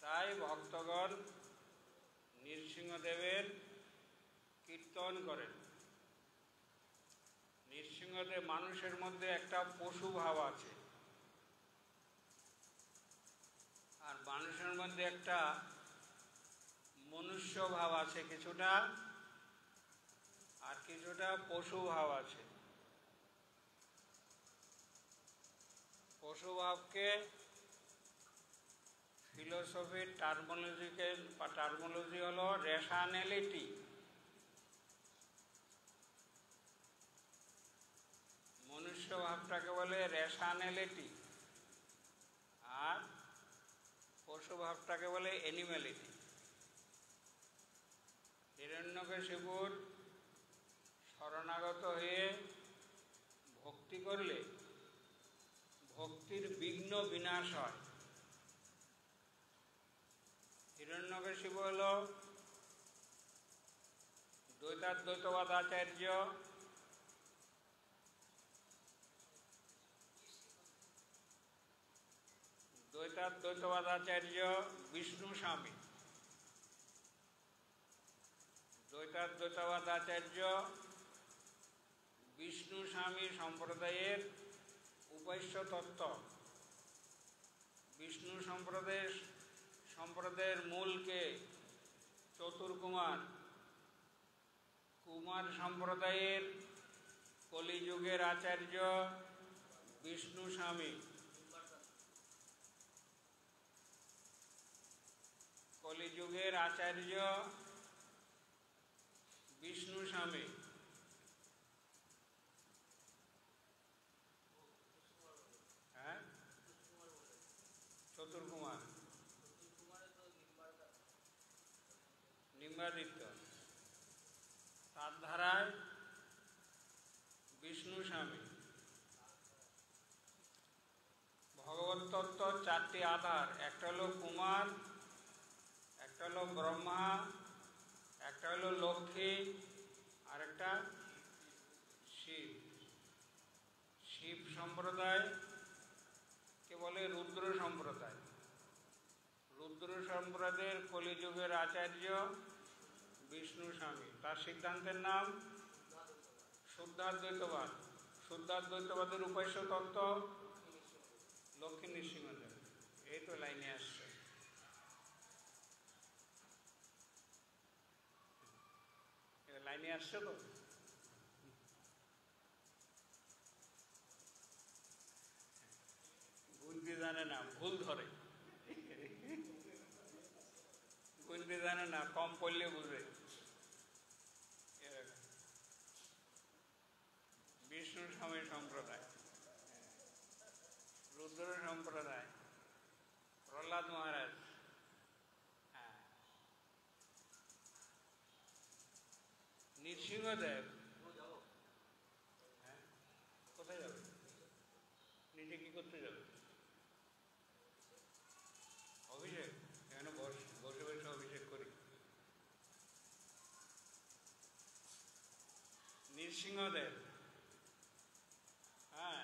তাই ভক্তগণ নৃসিংহদেবের কীর্তন করেন। নৃসিংহদেব মানুষের মধ্যে একটা পশু ভাব আছে, আর মানুষের মধ্যে একটা মনুষ্য ভাব আছে কিছুটা, আর কিছুটা পশু ভাব আছে। পশু ভাবকে ফিলোসফির টার্মোলজি হলো রেশনালিটি। মনুষ্য ভাবটাকে বলে রেশনালিটি, আর পশু ভাবটাকে বলে অ্যানিম্যালিটি। হিরণ্যকশিপুর শরণাগত হয়ে ভক্তি করলে ভক্তির বিঘ্ন বিনাশ হয়। হিরণ্যকশিপু হল দ্বৈতাদ্বৈতবাদ আচার্য, দ্বৈতাদ্বৈতবাদ আচার্য বিষ্ণু স্বামী। দ্বৈতাদ্বৈতবাদ আচার্য বিষ্ণু স্বামী সম্প্রদায়ের উপাস্য তত্ত্ব। বিষ্ণু সম্প্রদায়ের মূলকে চতুর্কুমার। কুমার সম্প্রদায়ের কলিযুগের আচার্য বিষ্ণু স্বামী। কলিযুগের আচার্য বিষ্ণু স্বামী। হ্যাঁ, চতুর্কুমার নিম্বাদিত্য, তার ধারায় বিষ্ণু স্বামী। ভগবত তত্ত্ব চারটি আধার, একটা হলো কুমার, একটা হলো ব্রহ্মা, একটা হলো লক্ষ্মী, আর একটা শিব। শিব সম্প্রদায় কে বলে রুদ্র সম্প্রদায়। রুদ্র সম্প্রদায়ের কলিযুগের আচার্য বিষ্ণু স্বামী। তার সিদ্ধান্তের নাম শুদ্ধাদ্বৈতবাদ। শুদ্ধাদ্বৈতবাদের উপাস্য তত্ত্ব লক্ষ্মী নৃসিংহদেব। এই তো লাইনে আসছে। লাইনে আসছে তো। গুনতে জানে না, ভুল ধরে। গুনতে জানে না, কম পড়লে বুঝে। নৃসিংহদেব হ্যাঁ কোথায় যাবে? নিজে কি করতে যাবে? অভিষেক? এখানে বসে বসে অভিষেক করি। নৃসিংহদেব হ্যাঁ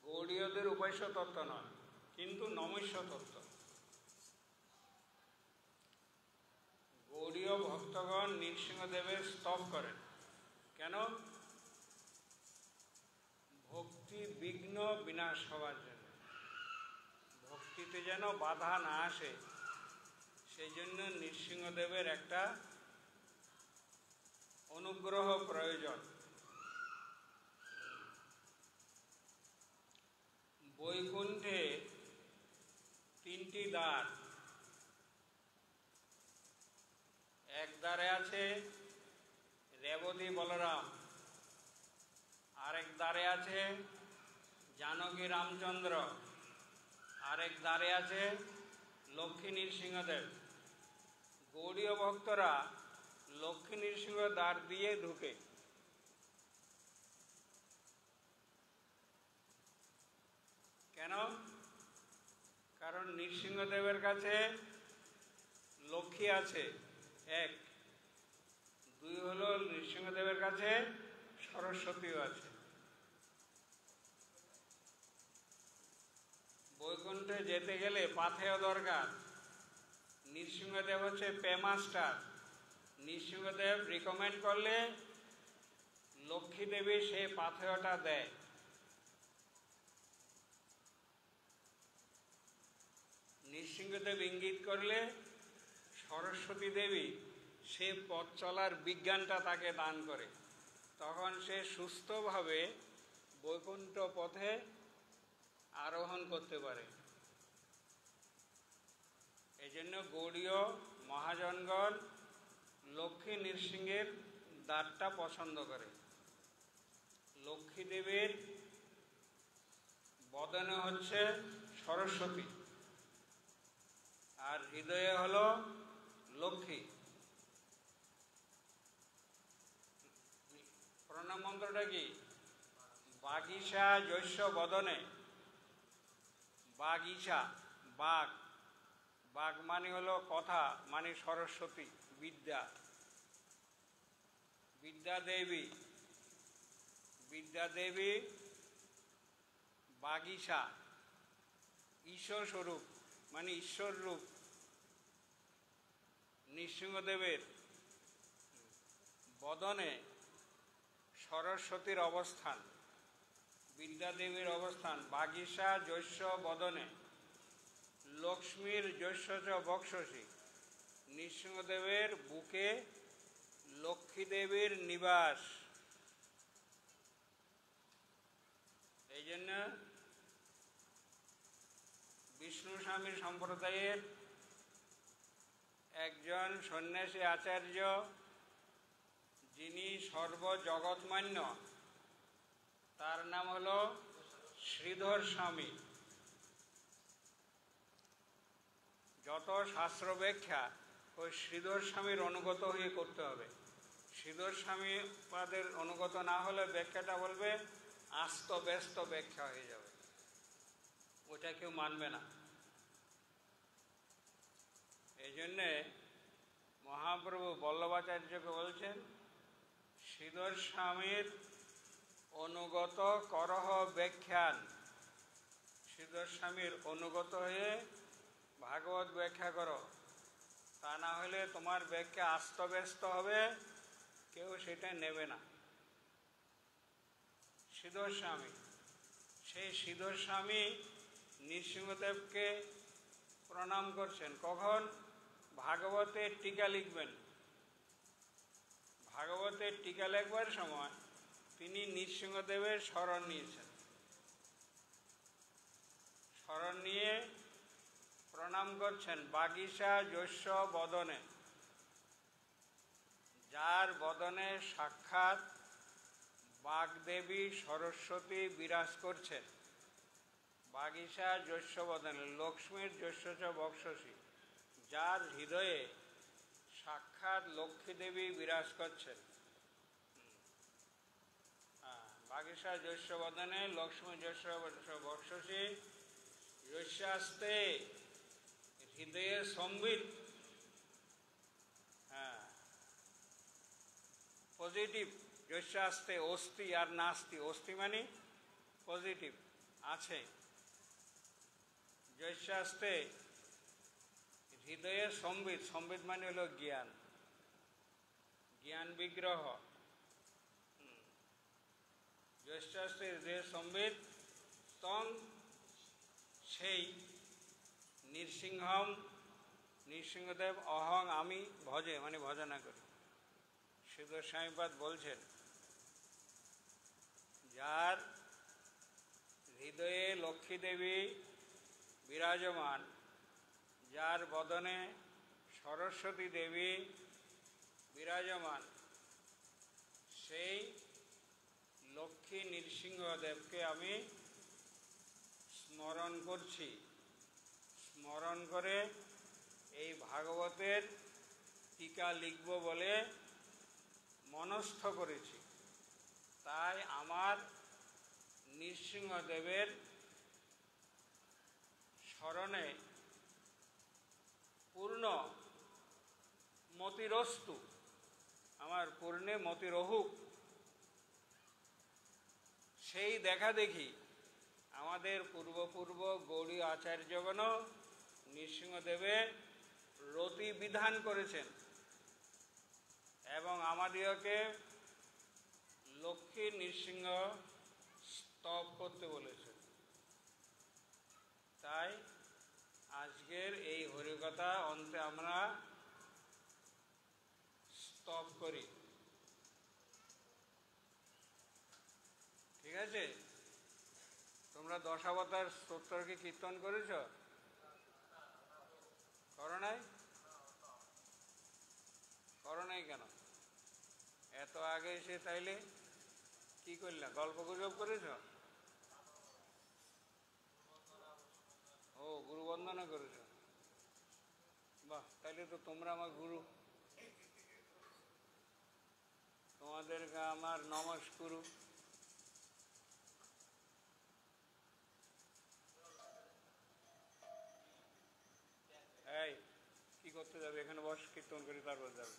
গৌড়ীয়দের উপাস্য তত্ত্ব নয়, কিন্তু নমস্য তত্ত্ব। গৌড়ীয় ভক্তগণ নৃসিংহদেবের স্তব করেন। কেন? ভক্তি বিঘ্ন বিনাশ হওয়ার জন্য, ভক্তিতে যেন বাধা না আসে, সেই জন্য নৃসিংহদেবের একটা অনুগ্রহ প্রয়োজন। বৈকুণ্ঠে 3টি দ্বার, এক দ্বারে আছে রেবতী বলরাম, আরেক দ্বারে আছে জানকী রামচন্দ্র, আরেক দ্বারে আছে লক্ষ্মী নৃসিংহদেব। গৌড়ীয় ভক্তরা লক্ষ্মী নৃসিংহ দ্বার দিয়ে ঢুকে। কেন? কারণ নৃসিংহদেবের কাছে লক্ষ্মী আছে, 1, 2 হলো নৃসিংহদেবের কাছে সরস্বতীও আছে। বৈকুণ্ঠে যেতে গেলে পাথেয় দরকার। নৃসিংহদেব হচ্ছে পেমাস্টার। নৃসিংহদেব রিকমেন্ড করলে লক্ষ্মী দেবী সেই পাথেয়টা দেয়। নৃসিংহদেব ইঙ্গিত করলে সরস্বতী দেবী সে পথ চলার বিজ্ঞানটা তাকে দান করে, তখন সে সুস্থভাবে বৈকুণ্ঠ পথে আরোহণ করতে পারে। এই জন্য গৌড়ীয় মহাজনগণ লক্ষ্মী নৃসিংহের দ্বারটা পছন্দ করে। লক্ষ্মী দেবীর বদনে হচ্ছে সরস্বতী, আর হৃদয়ে হলো লক্ষ্মী। প্রণাম মন্ত্রটা কি? বাগীশা জৈষ্য বদনে। বাগীশা, বাগ, বাগ মানে হলো কথা, মানে সরস্বতী, বিদ্যা, বিদ্যা দেবী। বিদ্যা দেবী বাগীশা, ঈশ্বর স্বরূপ মানে ঈশ্বর রূপ। নৃসিংহদেবের বদনে সরস্বতীর অবস্থান, বিদ্যাদেবীর অবস্থান। বাগীশা জৈষ্য বদনে লক্ষ্মীর জৈষ্যচ বক্ষসী। নৃসিংহদেবের বুকে লক্ষ্মী দেবীর নিবাস। এই জন্য বিষ্ণু স্বামী সম্প্রদায়ের একজন সন্ন্যাসী আচার্য, যিনি সর্বজগৎমান্য, তার নাম হল শ্রীধর স্বামী। যত শাস্ত্র ব্যাখ্যা ওই শ্রীধর স্বামীর অনুগত হয়ে করতে হবে। শ্রীধর স্বামী পাদের অনুগত না হলে ব্যাখ্যাটা বলবে আস্ত ব্যস্ত ব্যাখ্যা হয়ে যাবে, ওটা কেউ মানবে না। এই জন্যে মহাপ্রভু বল্লভাচার্যকে বলছেন, শ্রীধর স্বামীর অনুগত করহ ব্যাখ্যান। শ্রীধর স্বামীর অনুগত হয়ে ভাগবত ব্যাখ্যা করো, তা না হলে তোমার ব্যাখ্যা আস্তব্যস্ত হবে, কেউ সেটা নেবে না। শ্রীধর স্বামী, সেই শ্রীধর স্বামী নৃসিংহদেবকে প্রণাম করছেন। কখন? ভাগবতের টিকা লিখবেন। ভাগবতের টিকা লেখবার সময় তিনি নৃসিংহদেবের শরণ নিয়েছেন। শরণ নিয়ে প্রণাম করছেন। বাগীশা জৈষ্য বদনে, যার বদনে সাক্ষাৎ বাগদেবী সরস্বতী বিরাজ করছেন। বাগীশা জৈষ্য বদনে লক্ষ্মীর জৈষ্যচ বক্ষসী, যার হৃদয়ে সাক্ষাৎ লক্ষ্মী দেবী বিরাজ করছেন। বাগীশা জ্যৈষ্ঠ বদনে লক্ষ্মী জ্যৈষ্ঠ বর্ষসী জ্যৈষ্ঠাস্তে হৃদয়ে সম্বিত। পজিটিভ জ্যৈষ্ঠাস্তে অস্তি আর নাস্তি। অস্তি মানে পজিটিভ, আছে। জ্যৈষ্ঠাস্তে হৃদয়ে সম্বিত। সম্বিত মানে হলো জ্ঞান, জ্ঞান বিগ্রহ। জ্যৈষ্ঠাস্তে হৃদয়ে সম্বিত তং, সেই নৃসিংহম, নৃসিংহদেব অহং আমি ভজে মানে ভজনা করি। শ্রীধর স্বামীপাদ বলছেন, যার হৃদয়ে লক্ষ্মী দেবী বিরাজমান, যার বদনে সরস্বতী দেবী বিরাজমান, সেই লক্ষ্মী নৃসিংহদেবকে আমি স্মরণ করছি। স্মরণ করে এই ভাগবতের টিকা লিখব বলে মনস্থ করেছি। তাই আমার নৃসিংহদেবের স্মরণে পূর্ণ মতিরস্তু, আমার পূর্ণে মতিরহুক, সেই দেখা দেখি আমাদের পূর্ব গৌড়ীয় আচার্যগণ নৃসিংহদেবের রতি বিধান করেছেন এবং আমাদিগকে লক্ষ্মী নৃসিংহ স্তব করতে বলেছেন। তাই আজকের এই হরিকথা অন্তে আমরা স্তব করি। ঠিক আছে? তোমরা দশাবতার স্তোত্র কি কীর্তন করেছ? করো নাই? করো নাই কেন? এত আগে এসে তাইলে কি করলা? গল্প গুজব করেছ? ও, গুরু বন্দনা করেছ। বাহ, তাইলে তো তোমরা আমার গুরু। তোমাদেরকে আমার নমস্কুরু। এই কি করতে যাবে? এখানে বস, কীর্তন করি, তারপর যাবে।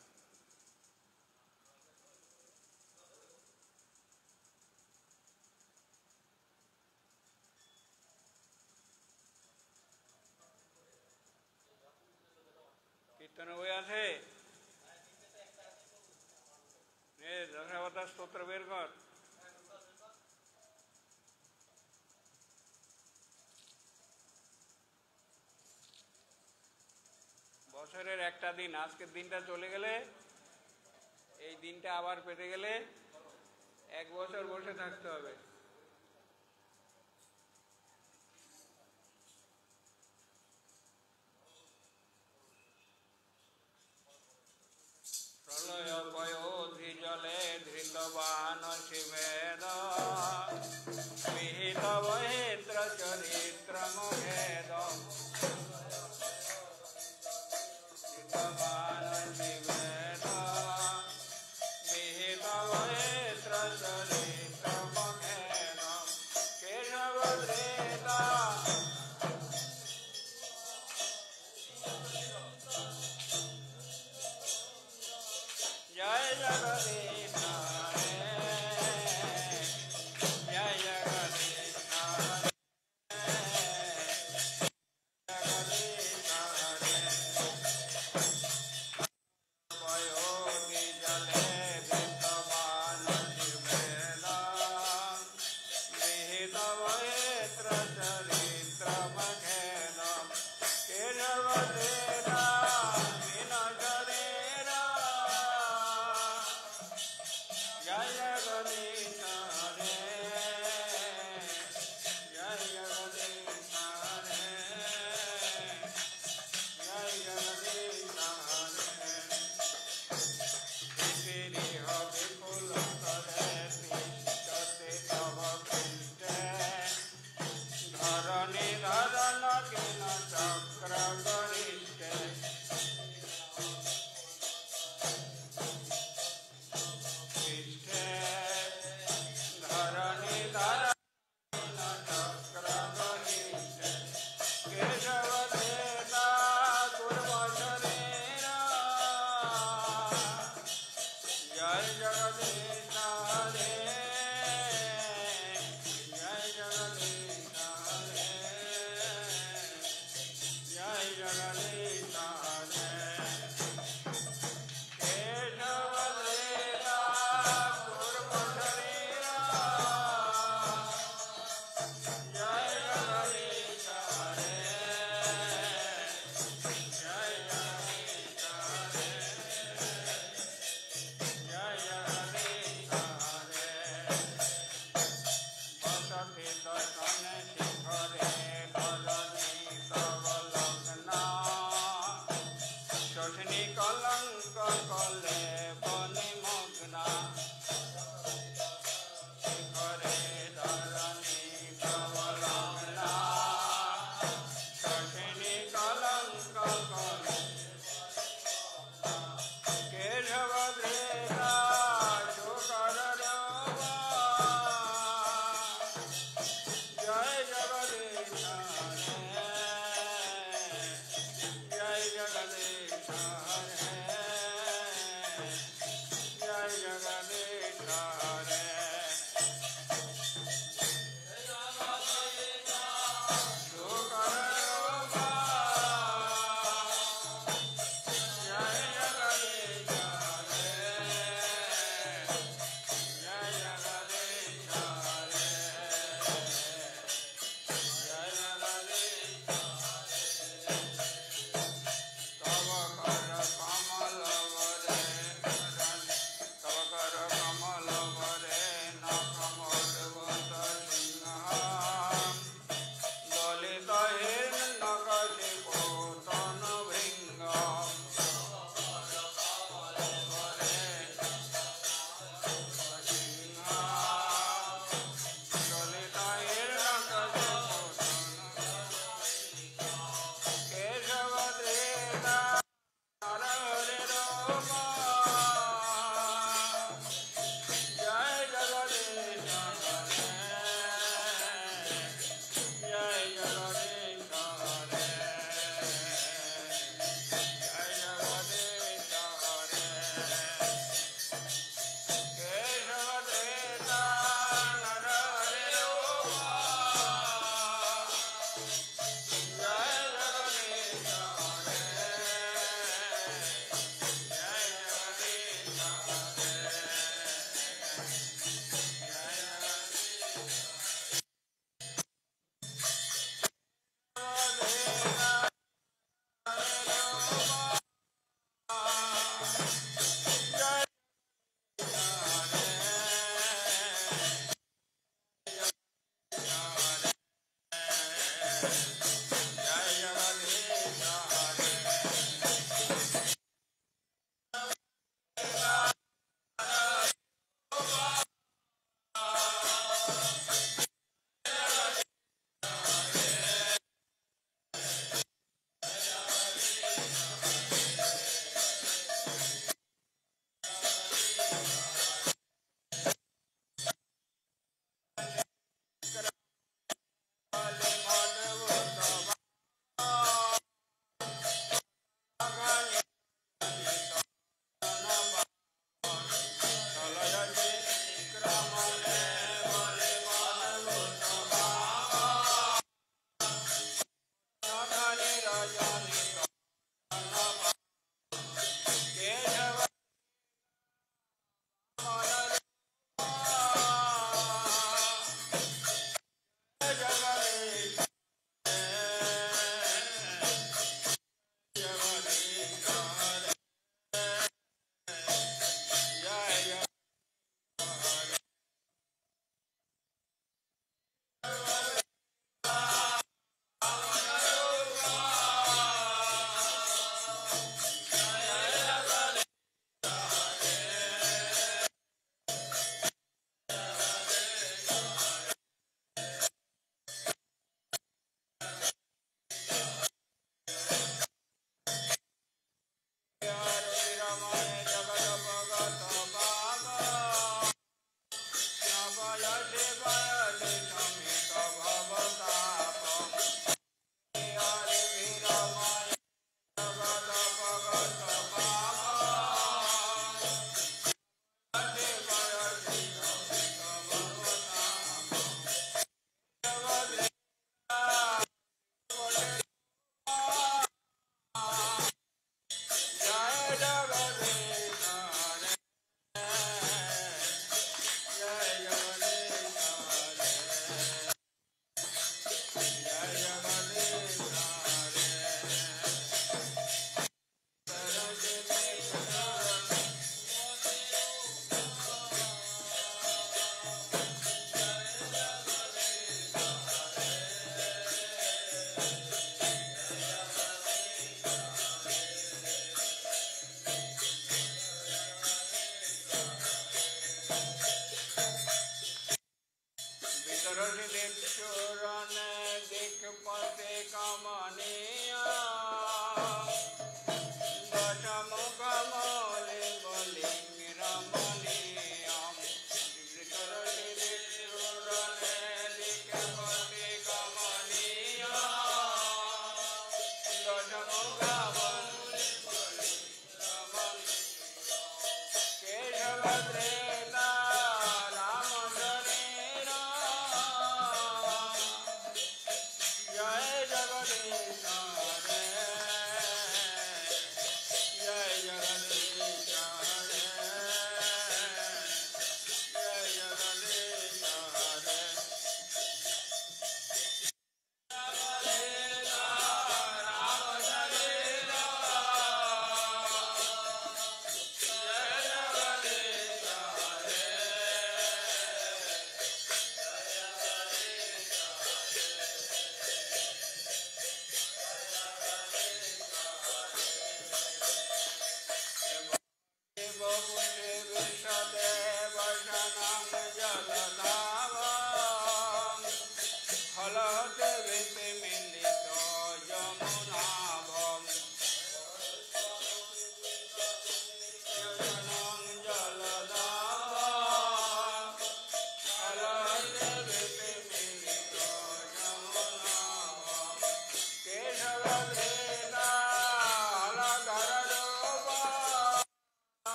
কীর্তনে বই আছে? দশাবতার স্তোত্র বের কর। বছরের একটা দিন, আজকের দিনটা চলে গেলে, এই দিনটা আবার পেতে গেলে 1 বছর বসে থাকতে হবে। প্রলয় পয়োধি জলে ধৃতবান শিবেদ বিহিত বহিত্র চরিত্র মুখেদ ধৃতবান শিবেদ বিহিত বহিত্র চরিত্র মুখেদ কেশব ধৃত জয় জগদীশ জয় জগদীশ পয়োধি জলে ধৃতবান শিবেদ বিহিত বহিত্র চরিত্র মুখেদ কেশব ধৃত হীন শরীর জয় জগদীশ হরে জয় জগদীশ হরে জয় জগদীশ হরে পৃথিবী বিপুল করে তিষ্ঠতে তব পৃষ্ঠে ধরণী ধরণ কিন চক্র গরিষ্ঠে দর্শন শিখরে ধরণী তব লগ্ন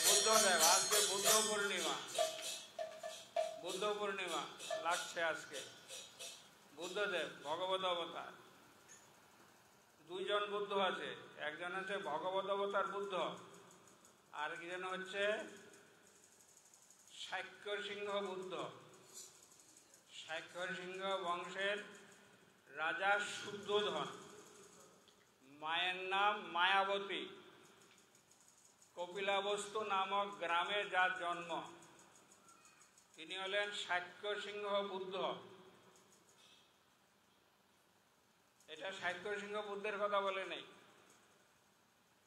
বুদ্ধদেব আজকে বুদ্ধ পূর্ণিমা, বুদ্ধ পূর্ণিমা লাগছে আজকে। বুদ্ধদেব ভগবত অবতার, দুইজন বুদ্ধ আছে, একজন হচ্ছে ভগবত অবতার বুদ্ধ, আর একজন হচ্ছে শাক্য সিংহ বুদ্ধ। শাক্য সিংহ বংশের রাজা শুদ্ধোধন, মায়ের নাম মায়াবতী, কপিলাবস্তু নামক গ্রামে যার জন্ম, তিনি হলেন শাক্য সিংহ বুদ্ধ। এটা শাক্য সিংহ বুদ্ধের কথা বলে নেই,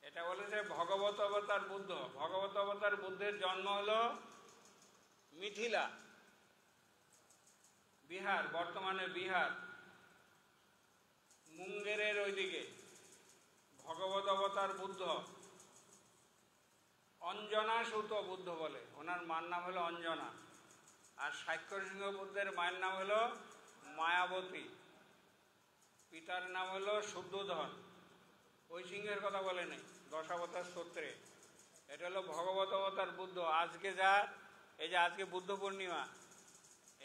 এটা বলেছে ভগবত অবতার বুদ্ধ। ভগবত অবতার বুদ্ধের জন্ম হলো মিথিলা, বিহার, বর্তমানে বিহার, মুঙ্গেরের ওইদিকে। ভগবত অবতার বুদ্ধ অঞ্জনা সুত বুদ্ধ বলে, ওনার মার নাম হলো অঞ্জনা। আর শাক্য সিংহ বুদ্ধের মায়ের নাম হলো মায়াবতী, পিতার নাম হলো শুদ্ধোধন। ওই সিংহের কথা বলে নেই দশাবতার স্তোত্রে। এটা হলো ভগবত অবতার বুদ্ধ। আজকে যা, এই যে আজকে বুদ্ধ পূর্ণিমা,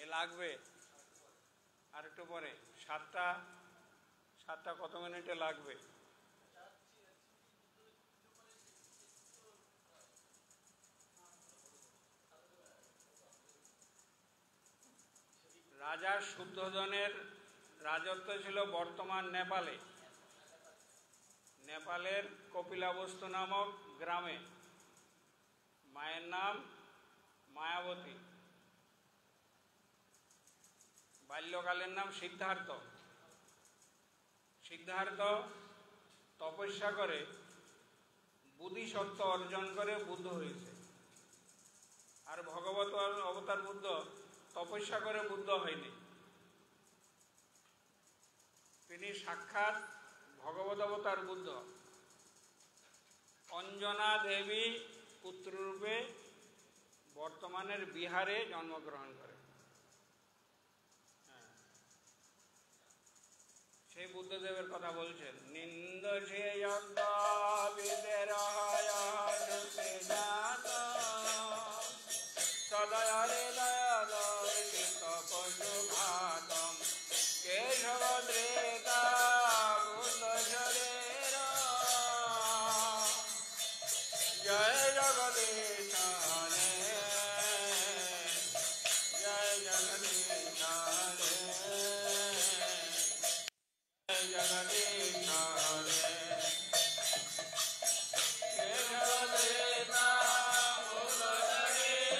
এ লাগবে আর একটু পরে 7টা কত মিনিটে লাগবে। রাজা শুদ্ধোধনের রাজত্ব ছিল বর্তমান নেপালে, নেপালের কপিলাবস্তু নামক গ্রামে। মায়ের নাম মায়াবতী, বাল্যকালের নাম সিদ্ধার্থ। সিদ্ধার্থ তপস্যা করে বুদ্ধিসত্ত্ব অর্জন করে বুদ্ধ হয়েছে। আর ভগবত অবতার বুদ্ধ তপস্যা করে বুদ্ধ হয়নি, তিনি সাক্ষাৎ ভগবত অবতার বুদ্ধ অঞ্জনা দেবী পুত্ররূপে বর্তমানের বিহারে জন্মগ্রহণ করে। সেই বুদ্ধদেবের কথা বলছেন, নিন্দ সে যজ্ঞ বিদেরহায় সুতে জাত সদয় হৃদয় তপসু ঘাতম কেশব ত্রেতা বুদ্ধ শরীর জয় জগদীশ হরে জয় জগদীশ হরে জয় জগদীশ হরে কেশব ত্রেতা বুদ্ধ শরীর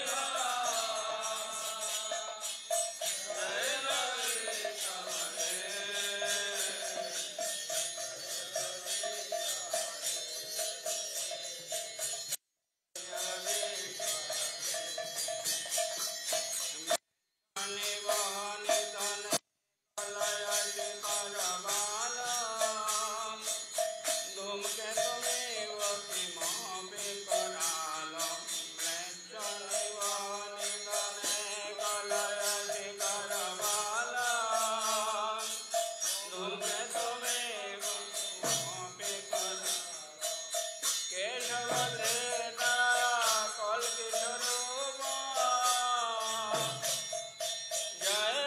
জয়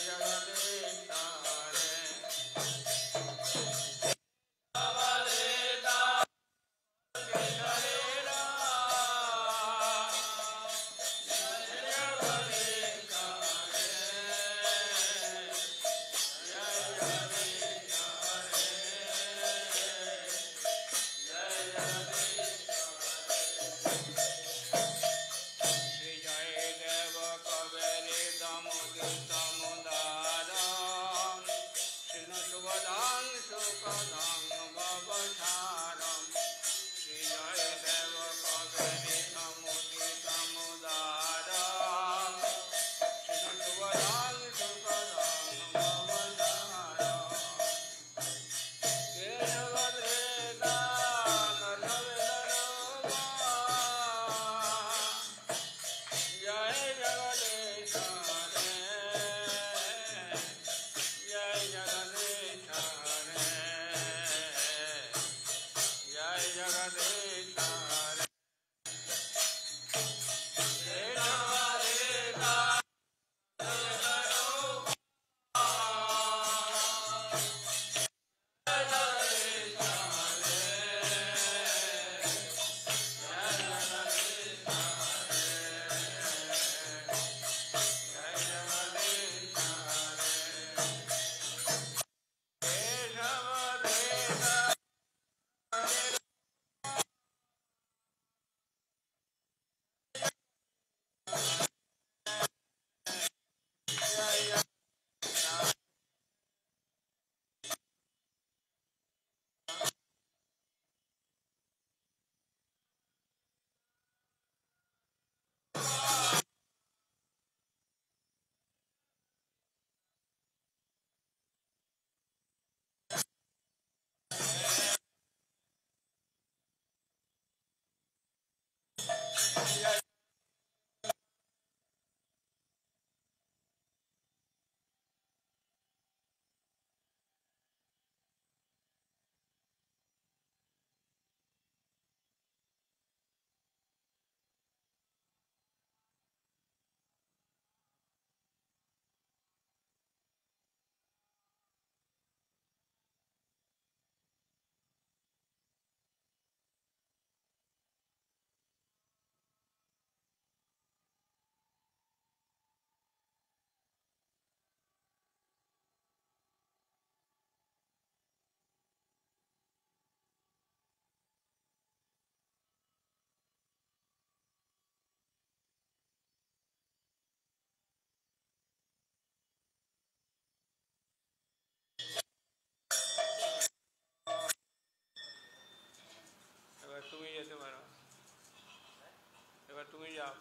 জগদীশ হরে। তুমি যাও।